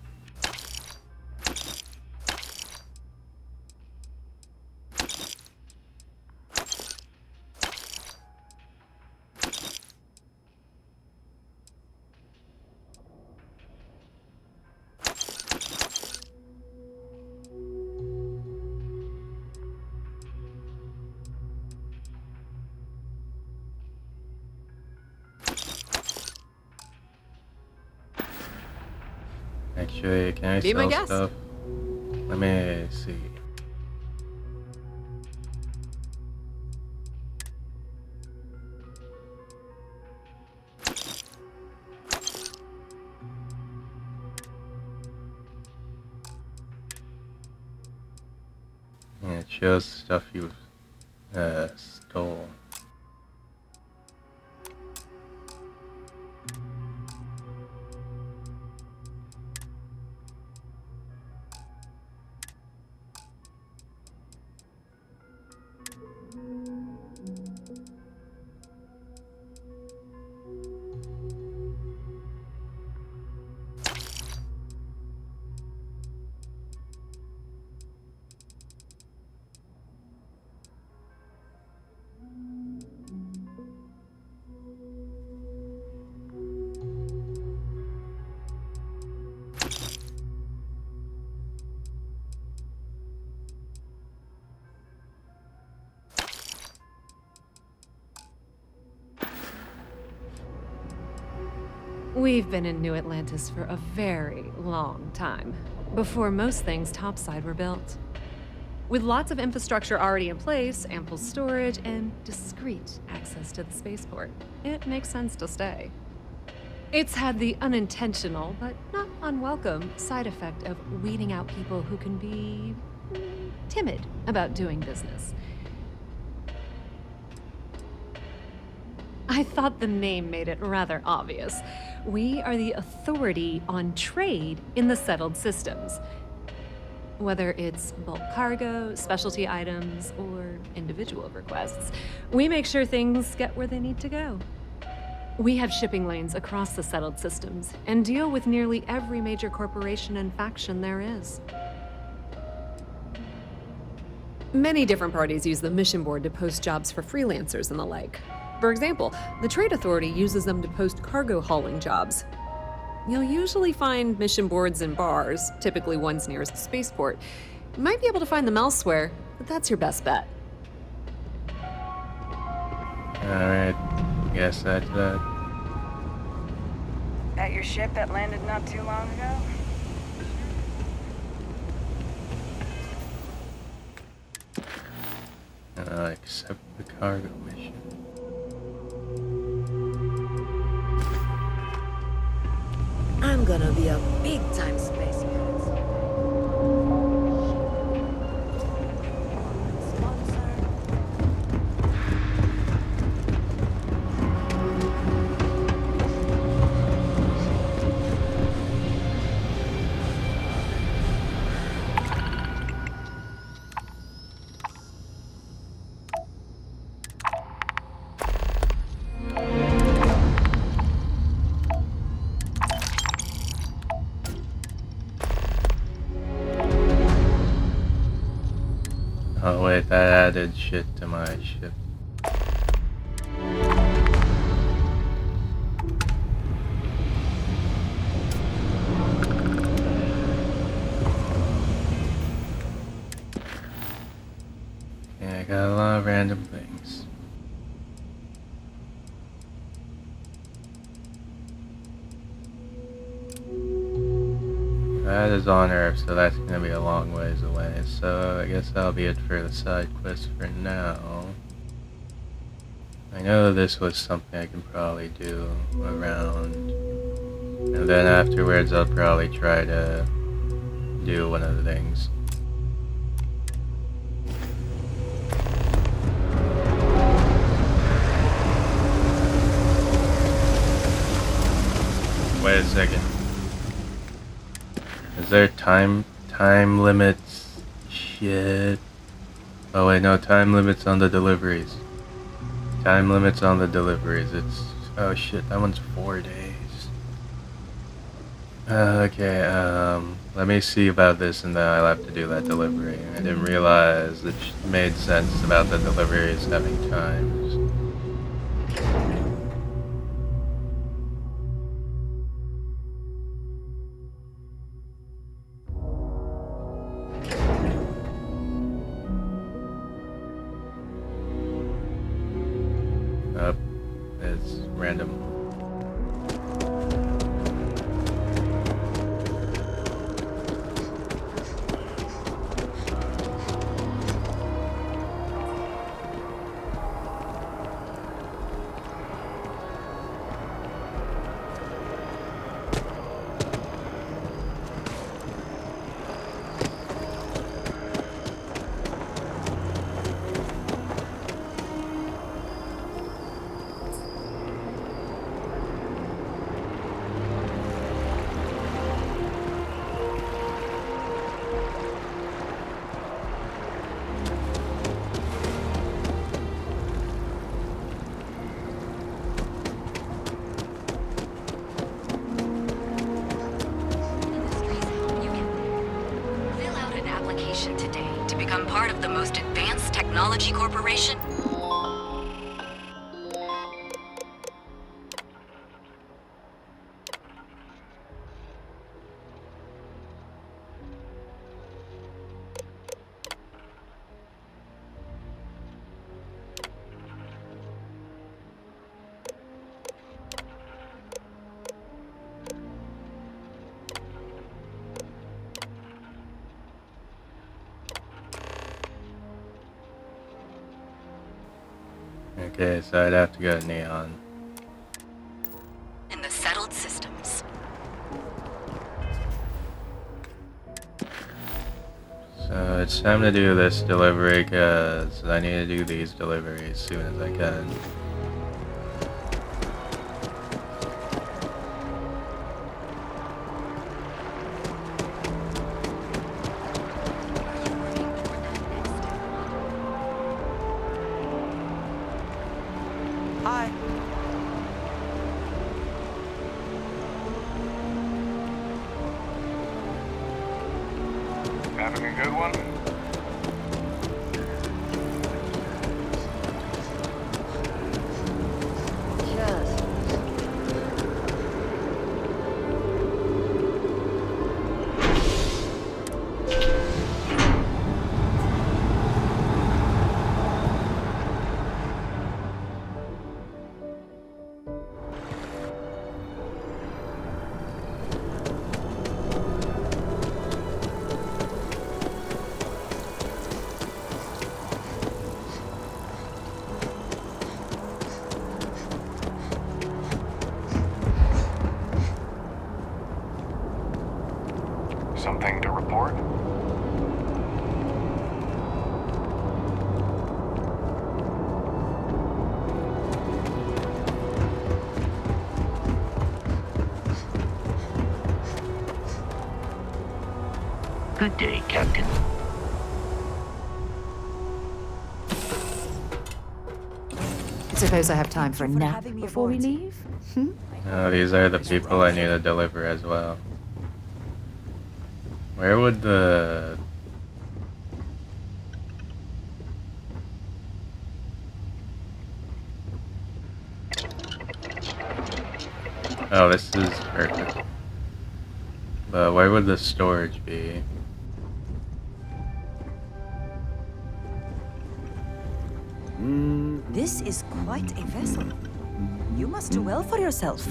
Actually, can I Be my sell guest. stuff? Let me see. Yeah, it shows stuff you stole. We've been in New Atlantis for a very long time, before most things topside were built. With lots of infrastructure already in place, ample storage, and discreet access to the spaceport, it makes sense to stay. It's had the unintentional, but not unwelcome, side effect of weeding out people who can be timid about doing business. I thought the name made it rather obvious. We are the authority on trade in the settled systems. Whether it's bulk cargo, specialty items, or individual requests, we make sure things get where they need to go. We have shipping lanes across the settled systems and deal with nearly every major corporation and faction there is. Many different parties use the mission board to post jobs for freelancers and the like. For example, the Trade Authority uses them to post cargo hauling jobs. You'll usually find mission boards in bars, typically ones nearest the spaceport. You might be able to find them elsewhere, but that's your best bet. Alright, guess that's that. At your ship that landed not too long ago? Accept the cargo mission. I'm gonna be a big-time space cat. wait, that added shit to my ship. Yeah, I got a lot of random things. That is on Earth, so that's gonna be a long ways away. So I guess that'll be it for the side quest for now. I know this was something I can probably do around, and then afterwards I'll probably try to do one of the things. Wait a second. Is there time limits? Shit. Oh wait, no, time limits on the deliveries. Time limits on the deliveries. It's, oh shit, that one's 4 days. Okay, let me see about this and then I'll have to do that delivery. I didn't realize it made sense about the deliveries having times. It's random. Today to become part of the most advanced technology corporation. Okay, so I'd have to go to Neon. In the settled systems. So it's time to do this delivery because I need to do these deliveries as soon as I can. Hi. Having a good one? Something to report? Good day, Captain. Suppose I have time for a nap before we leave? Oh, these are the people I need to deliver as well. Where would the... Oh, this is perfect. But where would the storage be? This is quite a vessel. You must do well for yourself.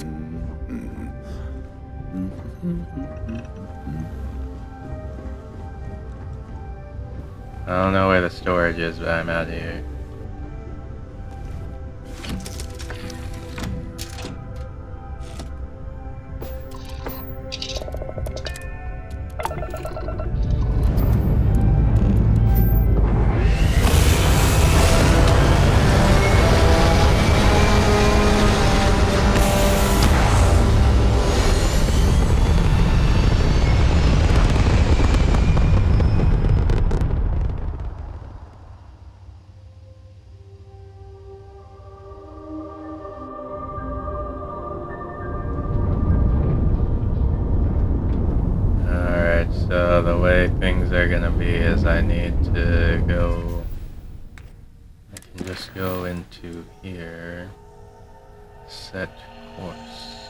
I don't know where the storage is, but I'm out of here. So the way things are gonna be is I need to go, I can just go into here, set course,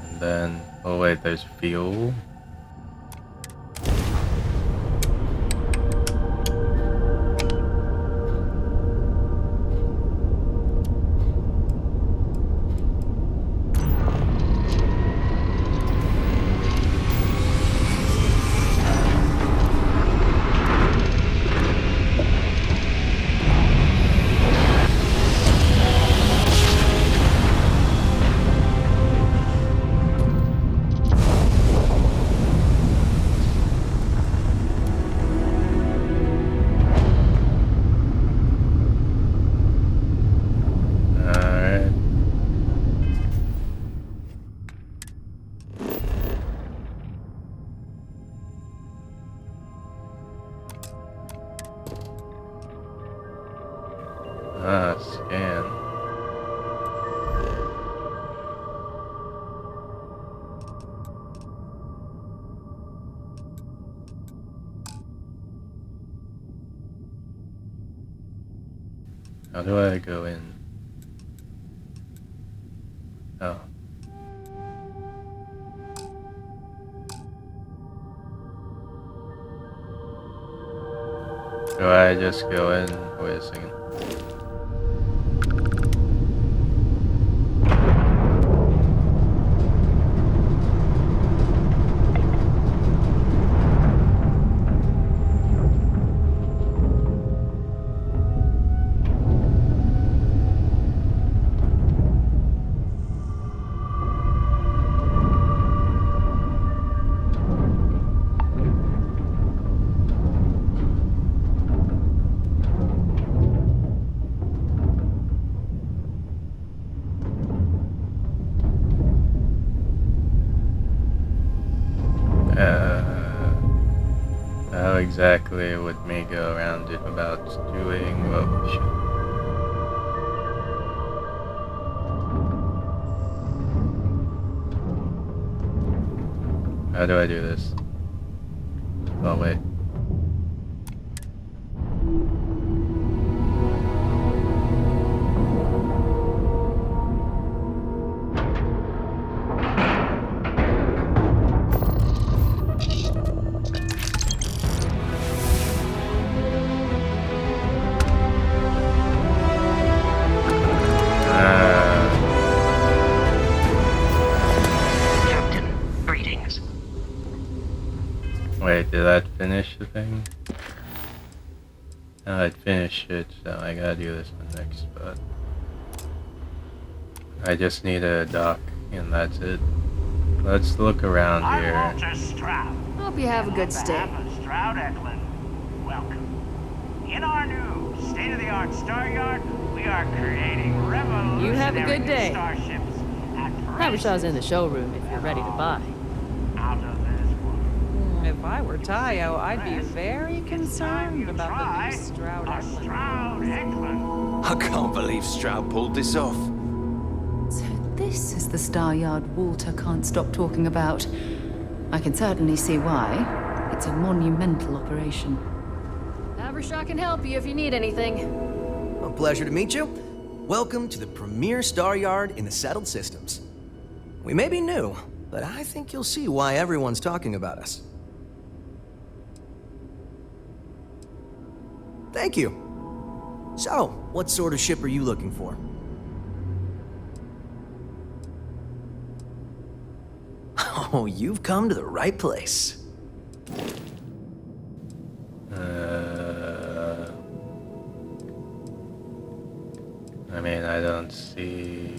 and then, oh wait, there's fuel. Scan. How do I go in? Oh. Do I just go in? Wait a second. How exactly would me go around it about doing what we should? How do I do this? Oh wait. Wait, did that finish the thing? No, it finished it, so I gotta do this one next, but I just need a dock, and that's it. Let's look around here. Hope you have a good stay. Welcome. In our new state-of-the-art star yard, we are creating revolutionary You have a good day. starships at Habersaw's in the showroom if you're ready to buy. out of this world. If I were Tayo, I'd be very concerned about the new Stroud Eklund. I can't believe Stroud pulled this off. So this is the Star Yard Walter can't stop talking about. I can certainly see why. It's a monumental operation. Habershaw can help you if you need anything. A pleasure to meet you. Welcome to the premier star yard in the settled systems. We may be new, but I think you'll see why everyone's talking about us. Thank you. So, what sort of ship are you looking for? Oh, you've come to the right place. I mean, I don't see...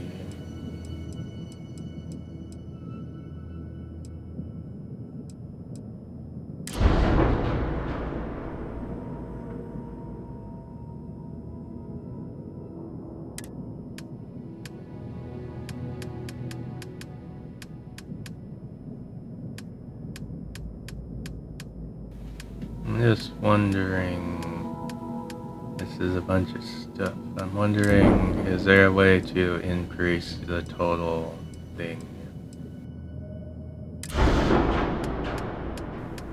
I'm just wondering, this is a bunch of stuff. I'm wondering, is there a way to increase the total thing?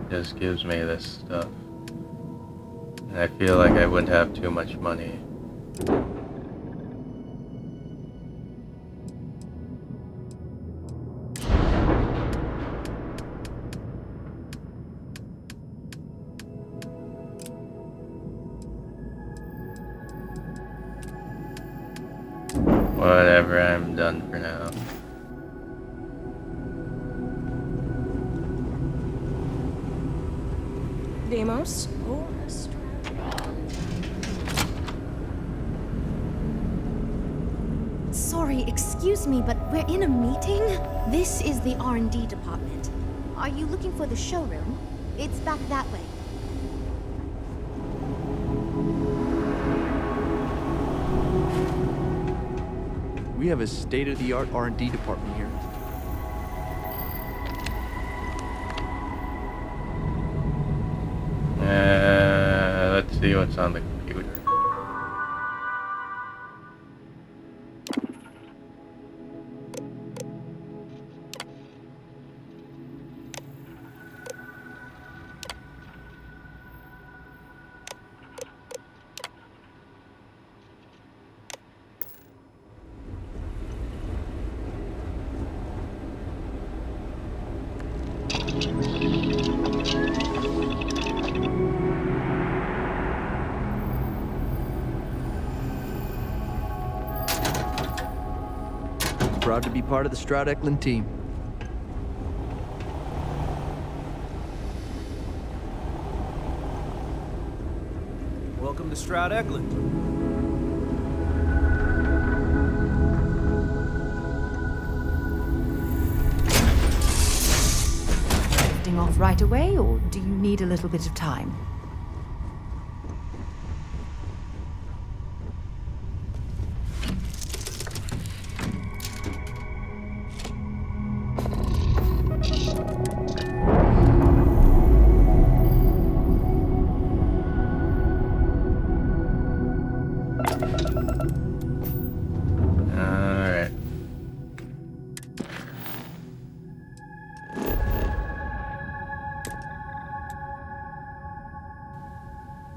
Just gives me this stuff. And I feel like I wouldn't have too much money. Whatever, I'm done for now. Deimos? Sorry, excuse me, but we're in a meeting? This is the R&D department. Are you looking for the showroom? It's back that way. We have a state-of-the-art R&D department here. Let's see what's on the computer. Proud to be part of the Stroud Eklund team. Welcome to Stroud Eklund. Lifting off right away, or do you need a little bit of time? Alright.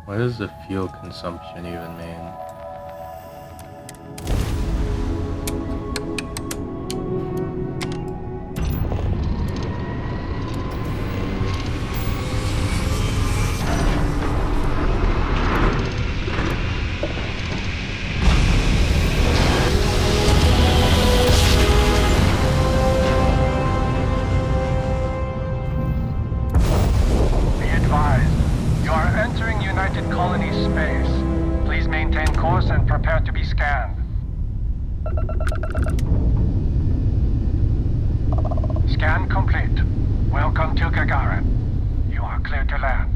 What does the fuel consumption even mean? Be advised, you are entering United Colonies space. Please maintain course and prepare to be scanned. Scan complete. Welcome to Gagarin. You are clear to land.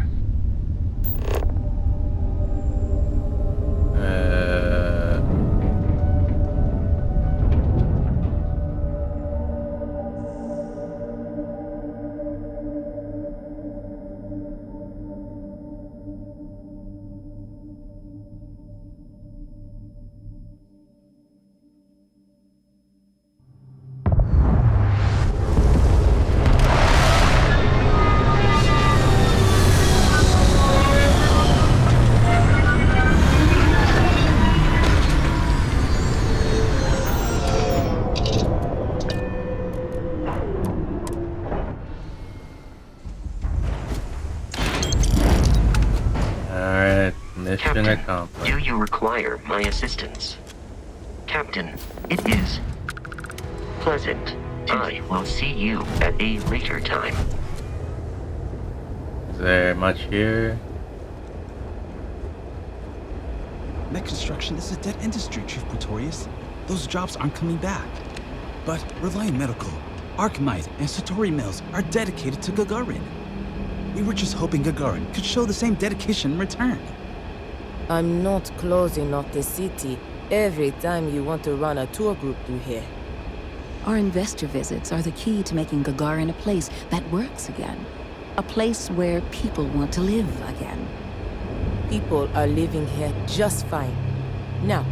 accomplished. do you require my assistance? Captain, it is pleasant. I will see you at a later time. Is there much here? Mech construction is a dead industry, Chief Pretorius. Those jobs aren't coming back. But Reliant Medical, Archmite, and Satori Mills are dedicated to Gagarin. We were just hoping Gagarin could show the same dedication in return. I'm not closing off the city every time you want to run a tour group through here. Our investor visits are the key to making Gagarin a place that works again. A place where people want to live again. People are living here just fine. Now,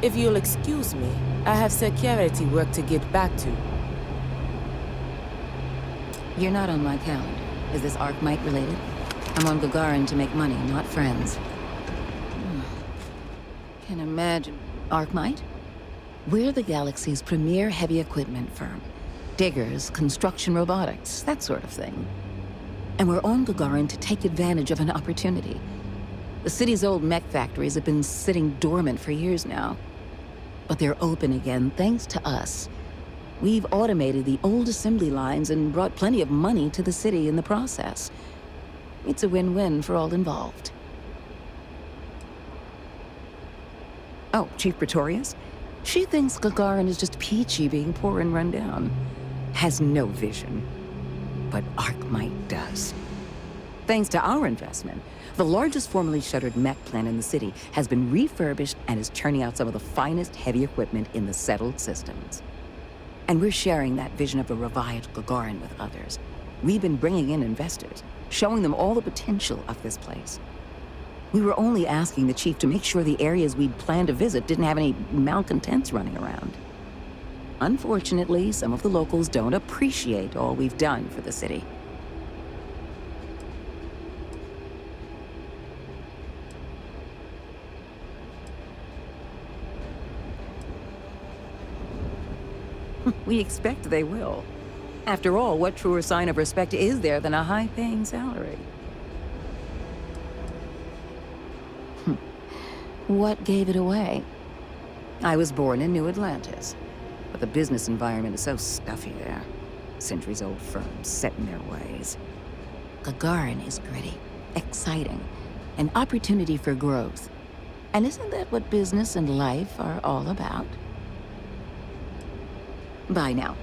if you'll excuse me, I have security work to get back to. You're not on my calendar. Is this Archmite related? I'm on Gagarin to make money, not friends. Can imagine. Archmite? We're the galaxy's premier heavy equipment firm. Diggers, construction robotics, that sort of thing. And we're on Gagarin to take advantage of an opportunity. The city's old mech factories have been sitting dormant for years now. But they're open again thanks to us. We've automated the old assembly lines and brought plenty of money to the city in the process. It's a win-win for all involved. Oh, Chief Pretorius? She thinks Gagarin is just peachy being poor and run down. Has no vision. But Archmite does. Thanks to our investment, the largest formerly shuttered mech plant in the city has been refurbished and is churning out some of the finest heavy equipment in the settled systems. And we're sharing that vision of a revived Gagarin with others. We've been bringing in investors, showing them all the potential of this place. We were only asking the chief to make sure the areas we'd planned to visit didn't have any malcontents running around. Unfortunately, some of the locals don't appreciate all we've done for the city. We expect they will. After all, what truer sign of respect is there than a high-paying salary? What gave it away? I was born in New Atlantis, but the business environment is so stuffy there. Centuries-old firms set in their ways. Gagarin is gritty, exciting, an opportunity for growth. And isn't that what business and life are all about? Bye now.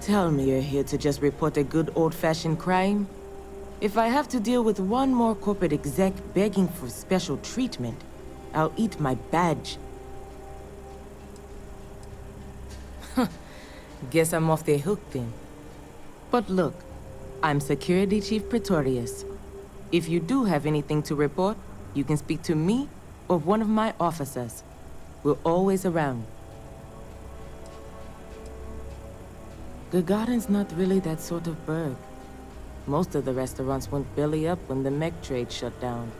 Tell me you're here to just report a good old-fashioned crime? If I have to deal with one more corporate exec begging for special treatment, I'll eat my badge. Guess I'm off the hook then. But look, I'm Security Chief Pretorius. If you do have anything to report, you can speak to me or one of my officers. We're always around. Gagarin's not really that sort of burg. Most of the restaurants went belly up when the mech trade shut down.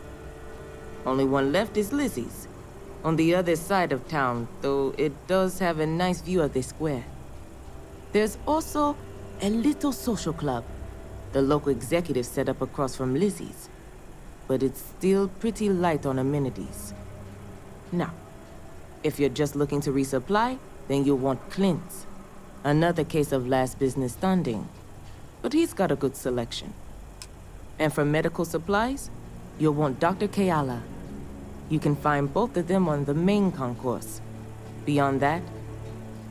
Only one left is Lizzie's, on the other side of town, though it does have a nice view of the square. There's also a little social club the local executive set up across from Lizzie's, but it's still pretty light on amenities. Now, if you're just looking to resupply, then you'll want Clint's. Another case of last business standing, but he's got a good selection. And for medical supplies, you'll want Dr. Kayala. You can find both of them on the main concourse. Beyond that,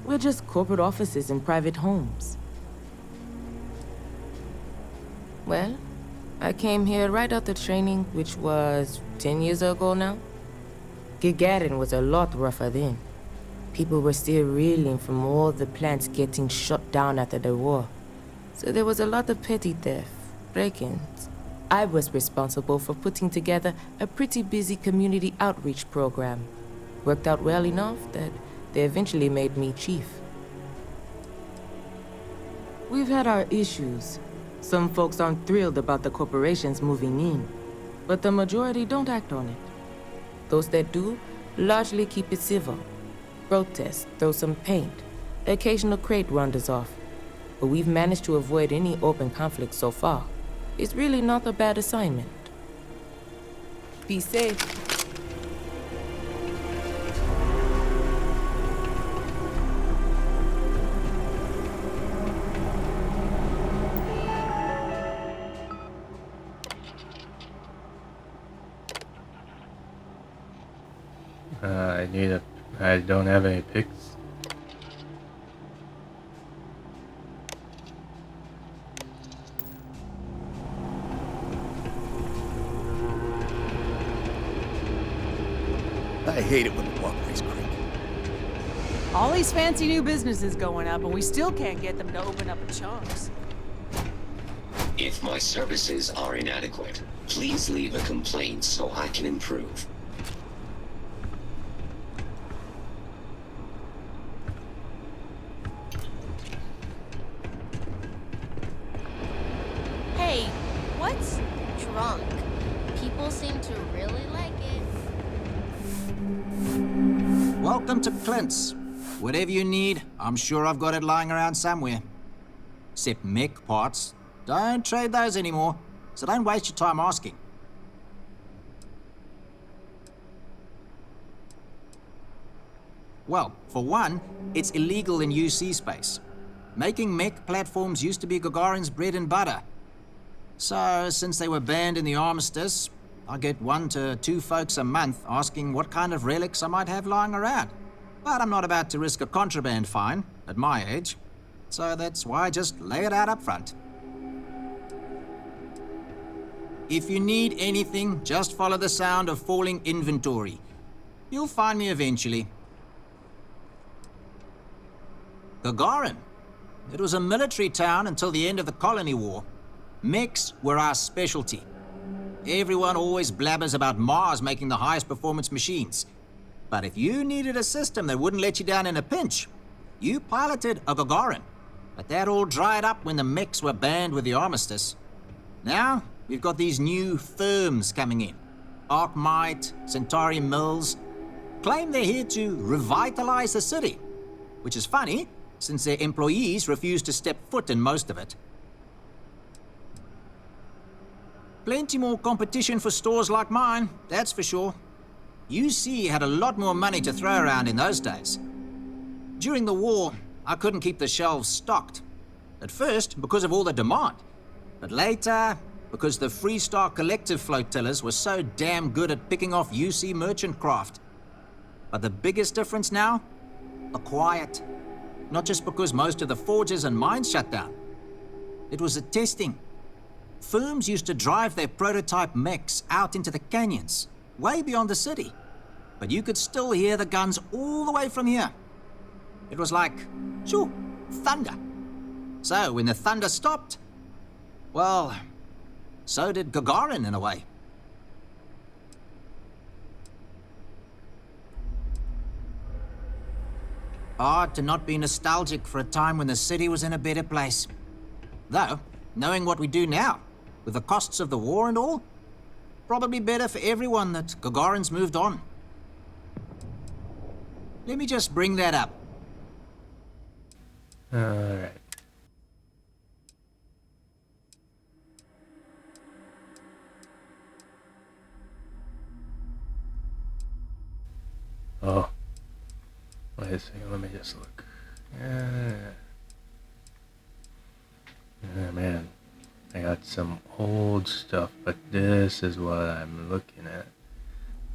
we're just corporate offices and private homes. Well, I came here right after training, which was 10 years ago now. Gagarin was a lot rougher then. People were still reeling from all the plants getting shut down after the war. So there was a lot of petty theft, break-ins. I was responsible for putting together a pretty busy community outreach program. Worked out well enough that they eventually made me chief. We've had our issues. Some folks aren't thrilled about the corporations moving in, but the majority don't act on it. Those that do largely keep it civil. Protest, throw some paint, occasional crate wanders off. but we've managed to avoid any open conflict so far. It's really not a bad assignment. Be safe. I don't have any picks. I hate it when the walkways creak. All these fancy new businesses going up, and we still can't get them to open up in chunks. If my services are inadequate, please leave a complaint so I can improve. Hey, what's drunk? People seem to really like it. Welcome to Clint's. Whatever you need, I'm sure I've got it lying around somewhere. Except mech parts. Don't trade those anymore, so don't waste your time asking. Well, for one, it's illegal in UC space. Making mech platforms used to be Gagarin's bread and butter. So, since they were banned in the armistice, I get 1 to 2 folks a month asking what kind of relics I might have lying around. But I'm not about to risk a contraband fine at my age, so that's why I just lay it out up front. If you need anything, just follow the sound of falling inventory. You'll find me eventually. Gagarin. It was a military town until the end of the Colony War. Mechs were our specialty. Everyone always blabbers about Mars making the highest performance machines. But if you needed a system that wouldn't let you down in a pinch, you piloted a Gagarin. But that all dried up when the mechs were banned with the armistice. Now, we've got these new firms coming in. Arkmite, Centauri Mills. Claim they're here to revitalize the city. Which is funny, since their employees refuse to step foot in most of it. Plenty more competition for stores like mine, that's for sure. UC had a lot more money to throw around in those days. During the war, I couldn't keep the shelves stocked. At first, because of all the demand. But later, because the Freestar Collective flotillas were so damn good at picking off UC merchant craft. But the biggest difference now? The quiet. Not just because most of the forges and mines shut down. It was the testing. Firms used to drive their prototype mechs out into the canyons, way beyond the city. But you could still hear the guns all the way from here. It was like, shoo, thunder. So when the thunder stopped, well, so did Gagarin in a way. Hard to not be nostalgic for a time when the city was in a better place. Though, knowing what we do now, with the costs of the war and all, probably better for everyone that Gagarin's moved on. Let me just bring that up. Alright. Oh. Wait a second, let me just look. Yeah, man. I got some old stuff, but this is what I'm looking at.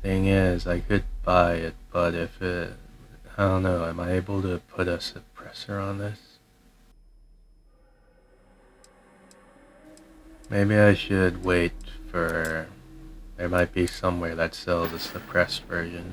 Thing is, I could buy it, but if it... I don't know, am I able to put a suppressor on this? Maybe I should wait for... There might be somewhere that sells a suppressed version.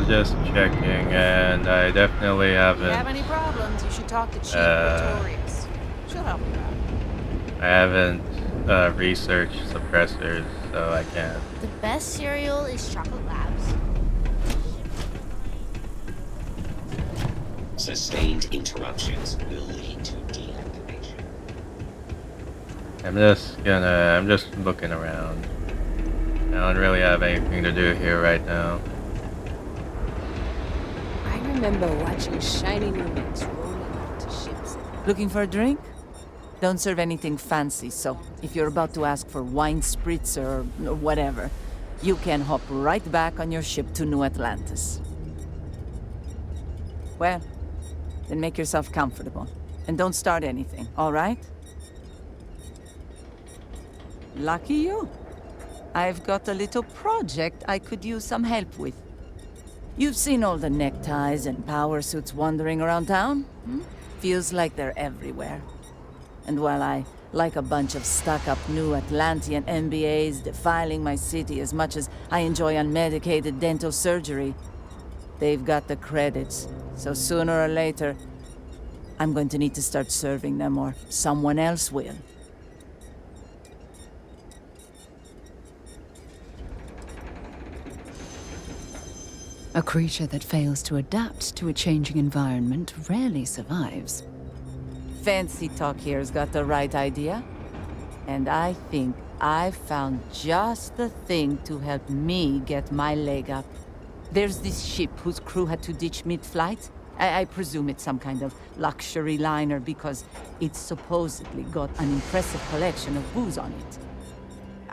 Just checking, and I definitely haven't. If you have any problems, you should talk to Chief Pretorius. She'll help you out. I haven't researched suppressors, so I can't. The best cereal is Chocolate Labs. Sustained interruptions will lead to deactivation. I'm just looking around. I don't really have anything to do here right now. I remember watching shiny new mechs rolling out to ships. Looking for a drink? Don't serve anything fancy, so if you're about to ask for wine spritzer or whatever, you can hop right back on your ship to New Atlantis. Well, then make yourself comfortable. And don't start anything, all right? Lucky you. I've got a little project I could use some help with. You've seen all the neckties and power suits wandering around town? Feels like they're everywhere. And while I like a bunch of stuck-up new Atlantean MBAs defiling my city as much as I enjoy unmedicated dental surgery, they've got the credits, so sooner or later, I'm going to need to start serving them, or someone else will. A creature that fails to adapt to a changing environment rarely survives. Fancy Talk here's got the right idea. And I think I've found just the thing to help me get my leg up. There's this ship whose crew had to ditch mid-flight. I presume it's some kind of luxury liner because it's supposedly got an impressive collection of booze on it.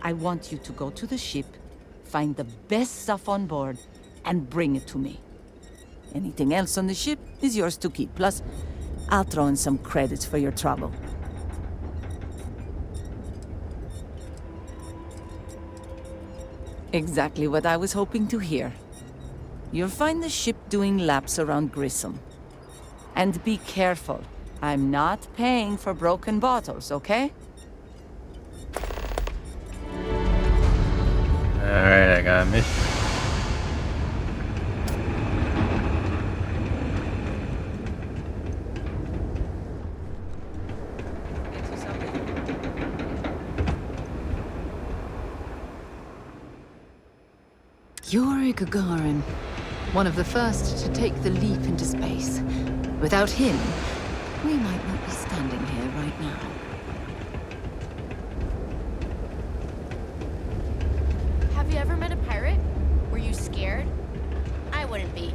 I want you to go to the ship, find the best stuff on board, and bring it to me. Anything else on the ship is yours to keep. Plus, I'll throw in some credits for your trouble. Exactly what I was hoping to hear. You'll find the ship doing laps around Grissom. And be careful. I'm not paying for broken bottles, okay? Alright, I got a mission. Yuri Gagarin, one of the first to take the leap into space. Without him, we might not be standing here right now. Have you ever met a pirate? Were you scared? I wouldn't be.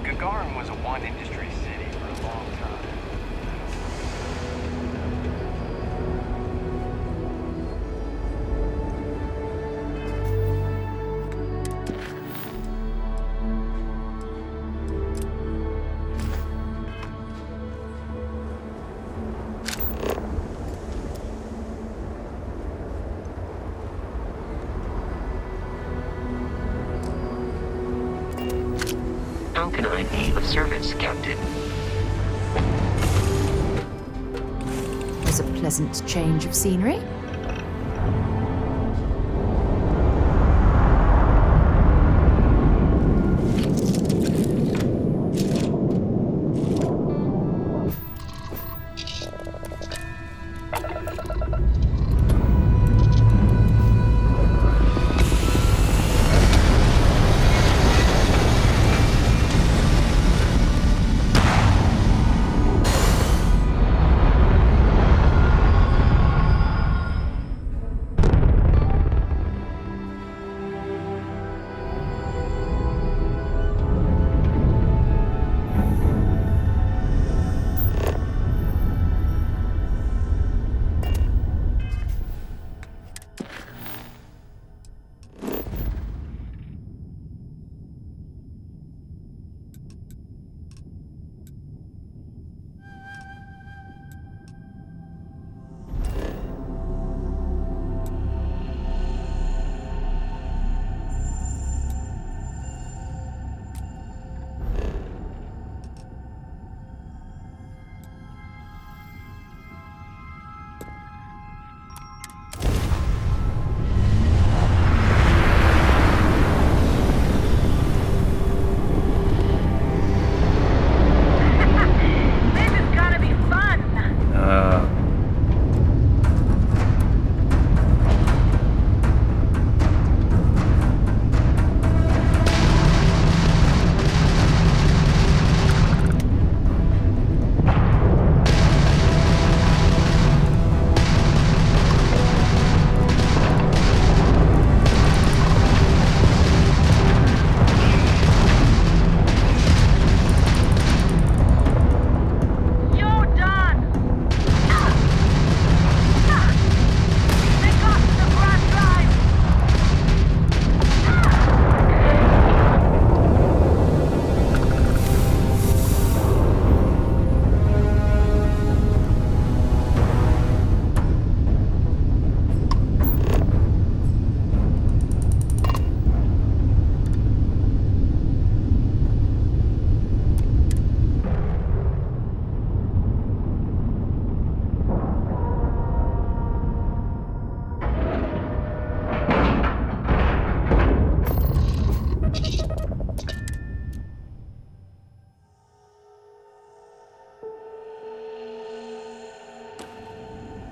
Gagarin was a one-industry city for a long time. How can I be of service, Captain? Was a pleasant change of scenery.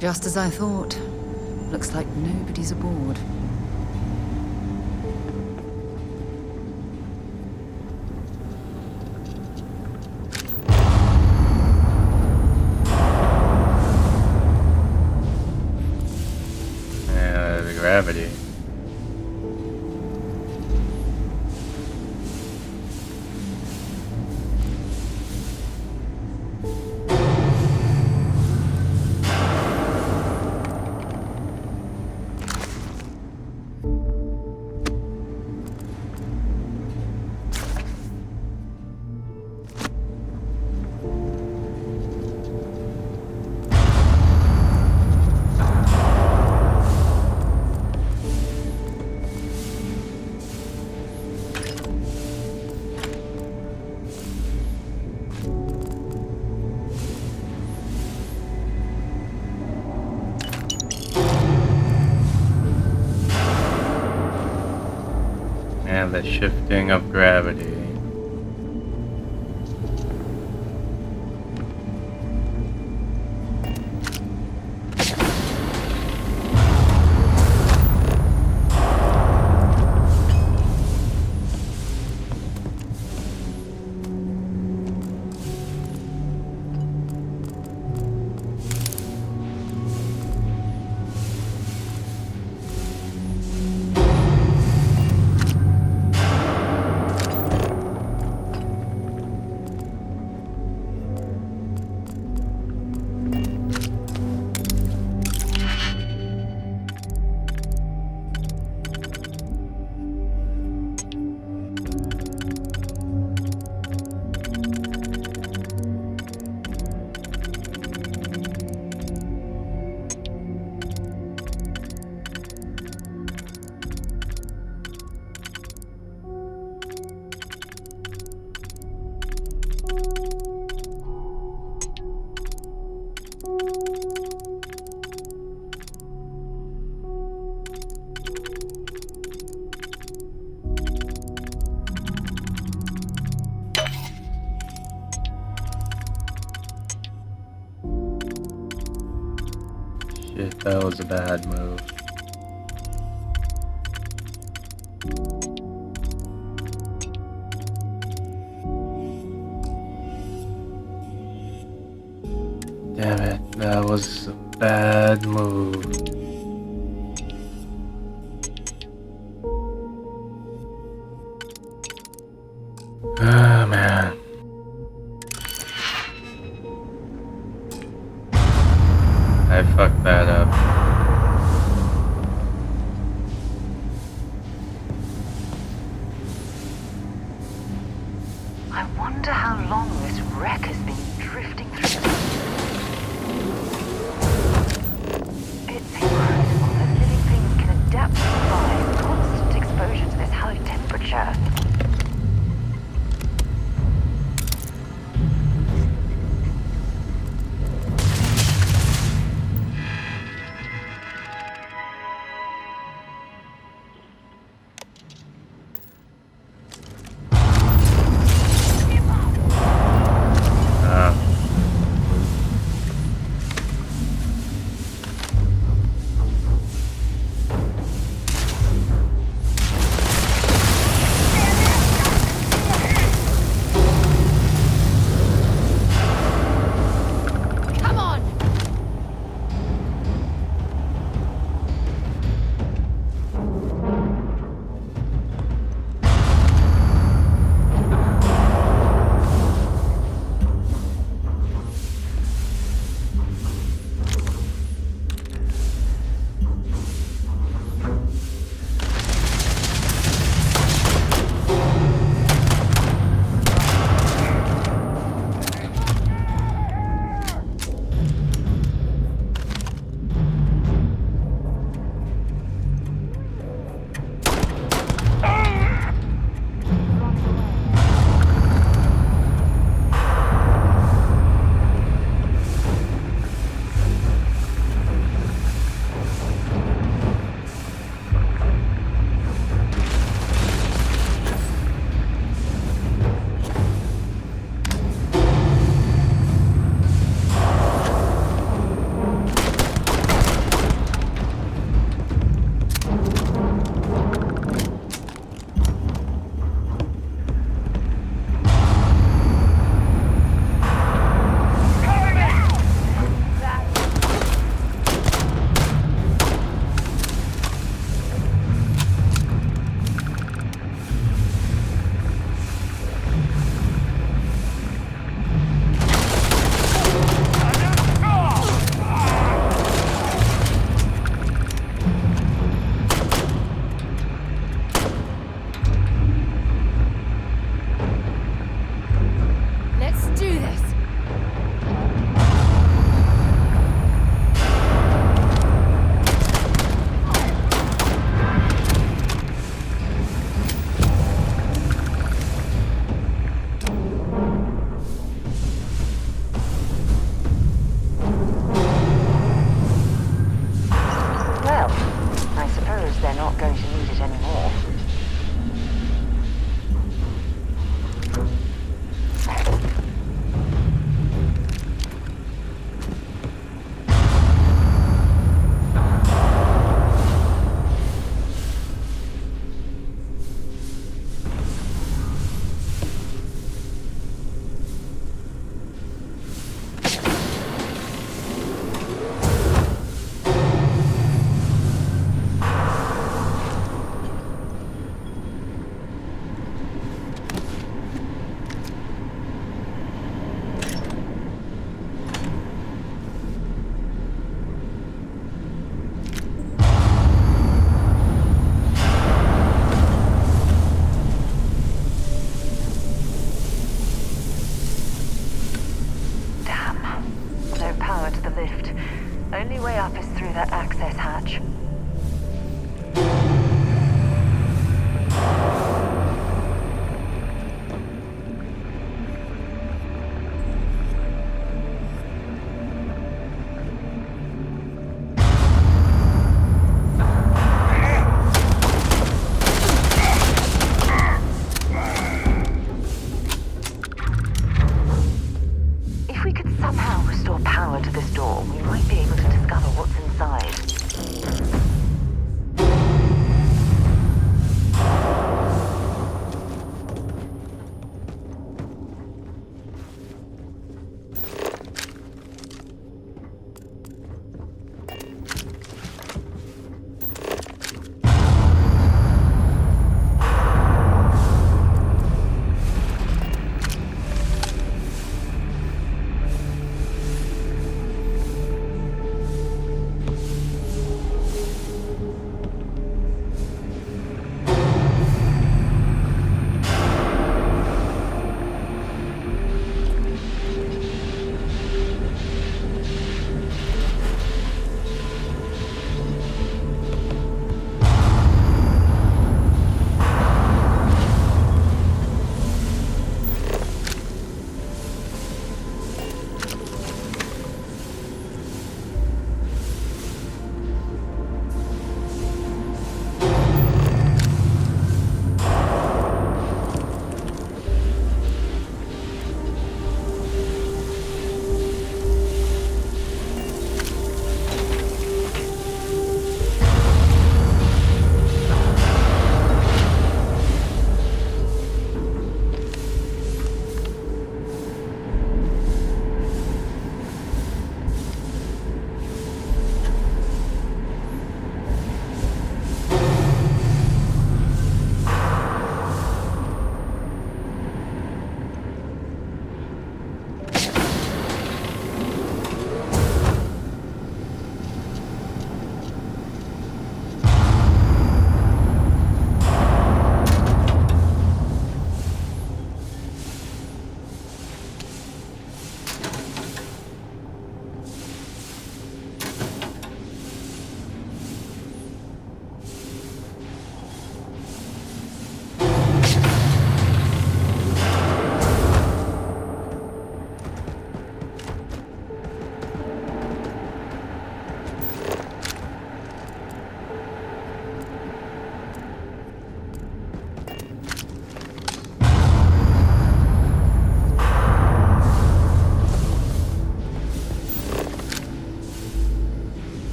Just as I thought. Looks like nobody's aboard. Yeah, the gravity. And the shifting of gravity. Shit, that was a bad move. Damn it, that was a bad move. Ah, man. I fucked that up. I wonder how long this wreck has been drifting through. It's incredible that living things can adapt to survive constant exposure to this high temperature.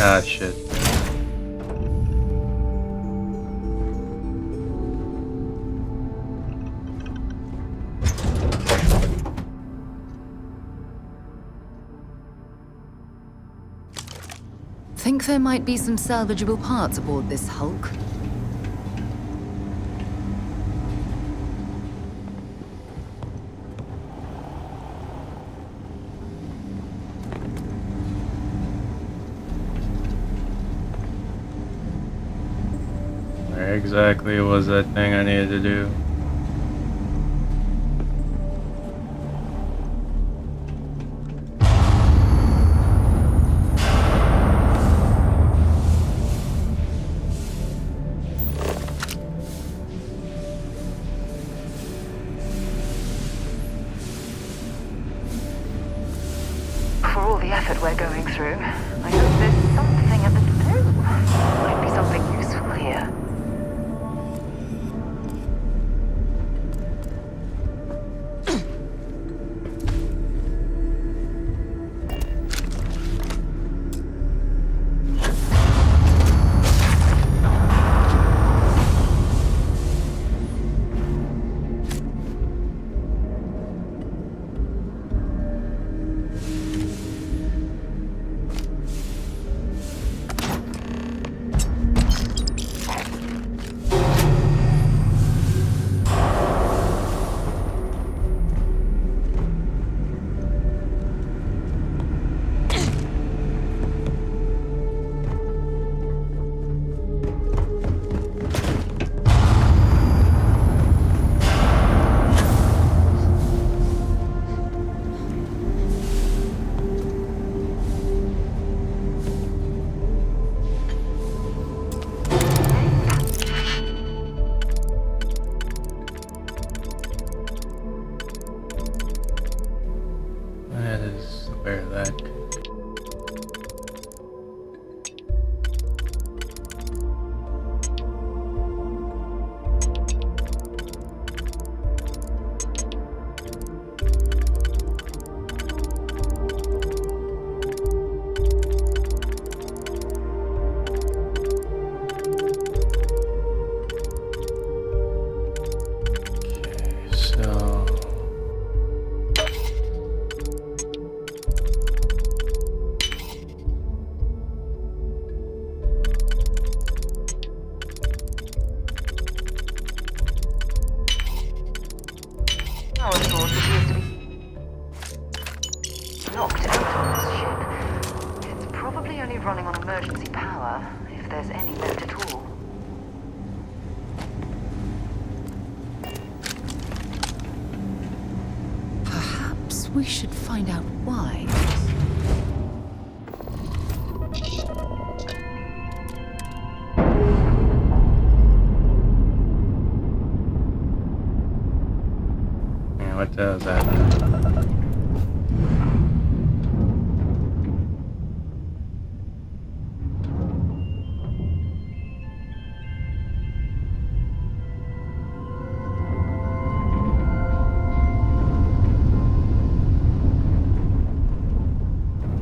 Ah, shit. Think there might be some salvageable parts aboard this hulk? Where exactly was that thing I needed to do? For all the effort we're going through, I hope there's something at the... Oh, might be something useful here. That is where that. Okay, so. Power source appears to be knocked out on this ship. It's probably only running on emergency power, if there's any left at all. Perhaps we should find out why. Yeah, what does that?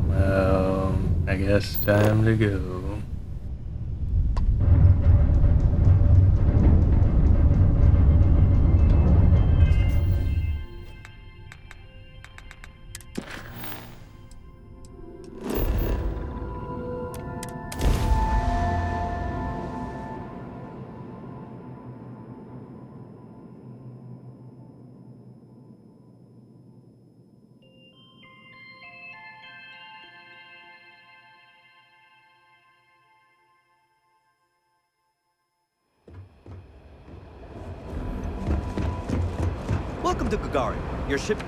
Well, I guess time to go. Welcome to Gagarin. Your ship...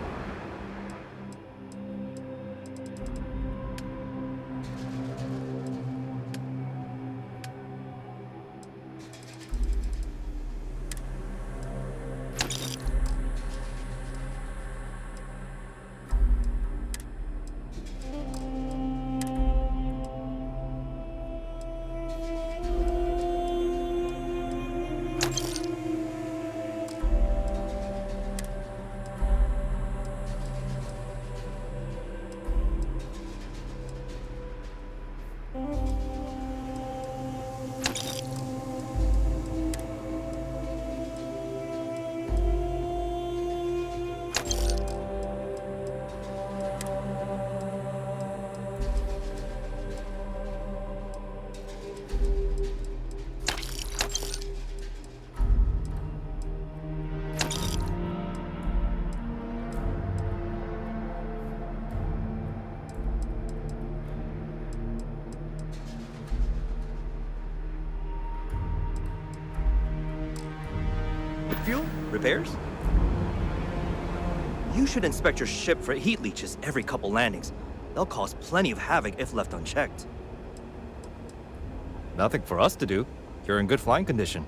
Refuel? Repairs? You should inspect your ship for heat leeches every couple landings. They'll cause plenty of havoc if left unchecked. Nothing for us to do. You're in good flying condition.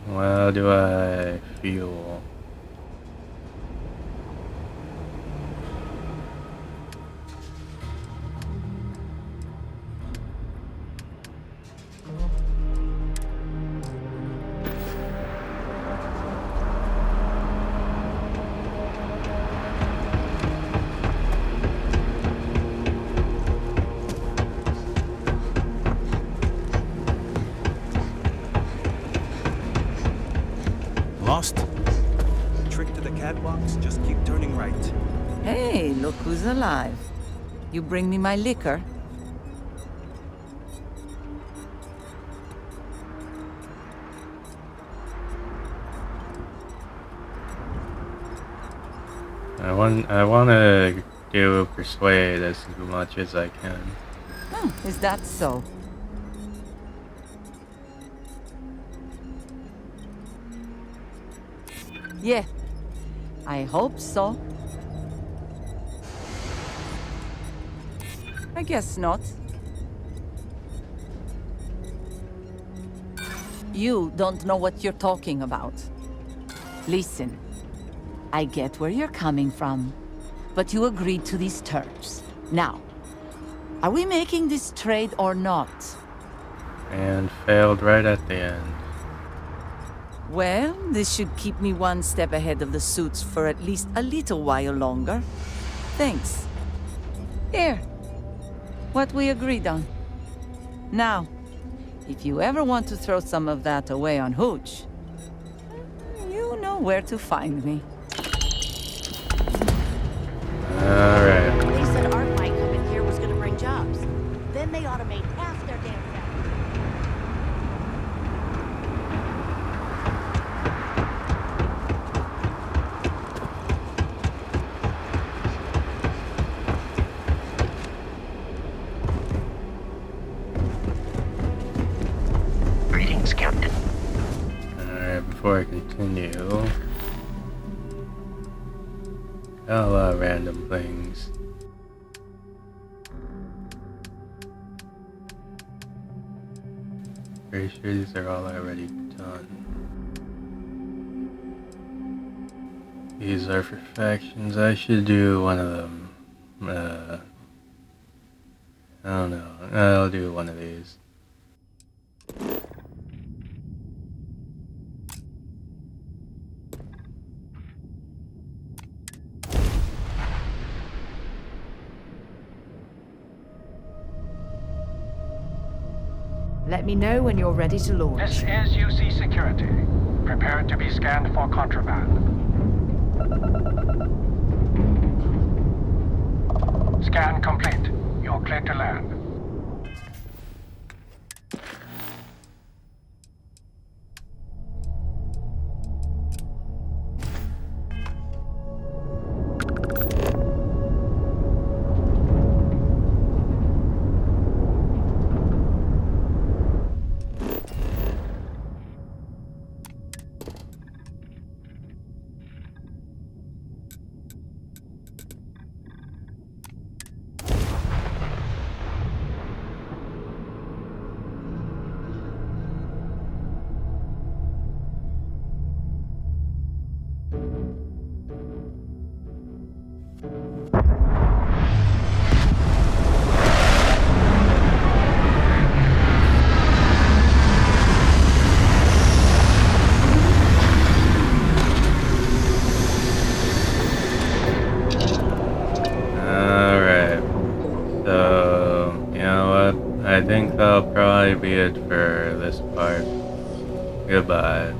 How do I fuel? Lost? Trick to the catwalks, just keep turning right. Hey, look who's alive. You bring me my liquor? I want to do persuade as much as I can. Is that so? Yeah, I hope so. I guess not. You don't know what you're talking about. Listen, I get where you're coming from, but you agreed to these terms. Now, are we making this trade or not? And failed right at the end. Well, this should keep me one step ahead of the suits for at least a little while longer. Thanks. Here. What we agreed on. Now, if you ever want to throw some of that away on Hooch, you know where to find me. Alright. They said Art might come in here was gonna bring jobs. Then they automate half their damn factory. Greetings, Captain. Alright, before I continue, got a lot of random things. Pretty sure these are all already done. These are perfections. I should do one of them. I don't know. I'll do one of these. Let me know when you're ready to launch. This is UC Security. Prepare to be scanned for contraband. Scan complete. You're clear to land. I think that'll probably be it for this part. Goodbye.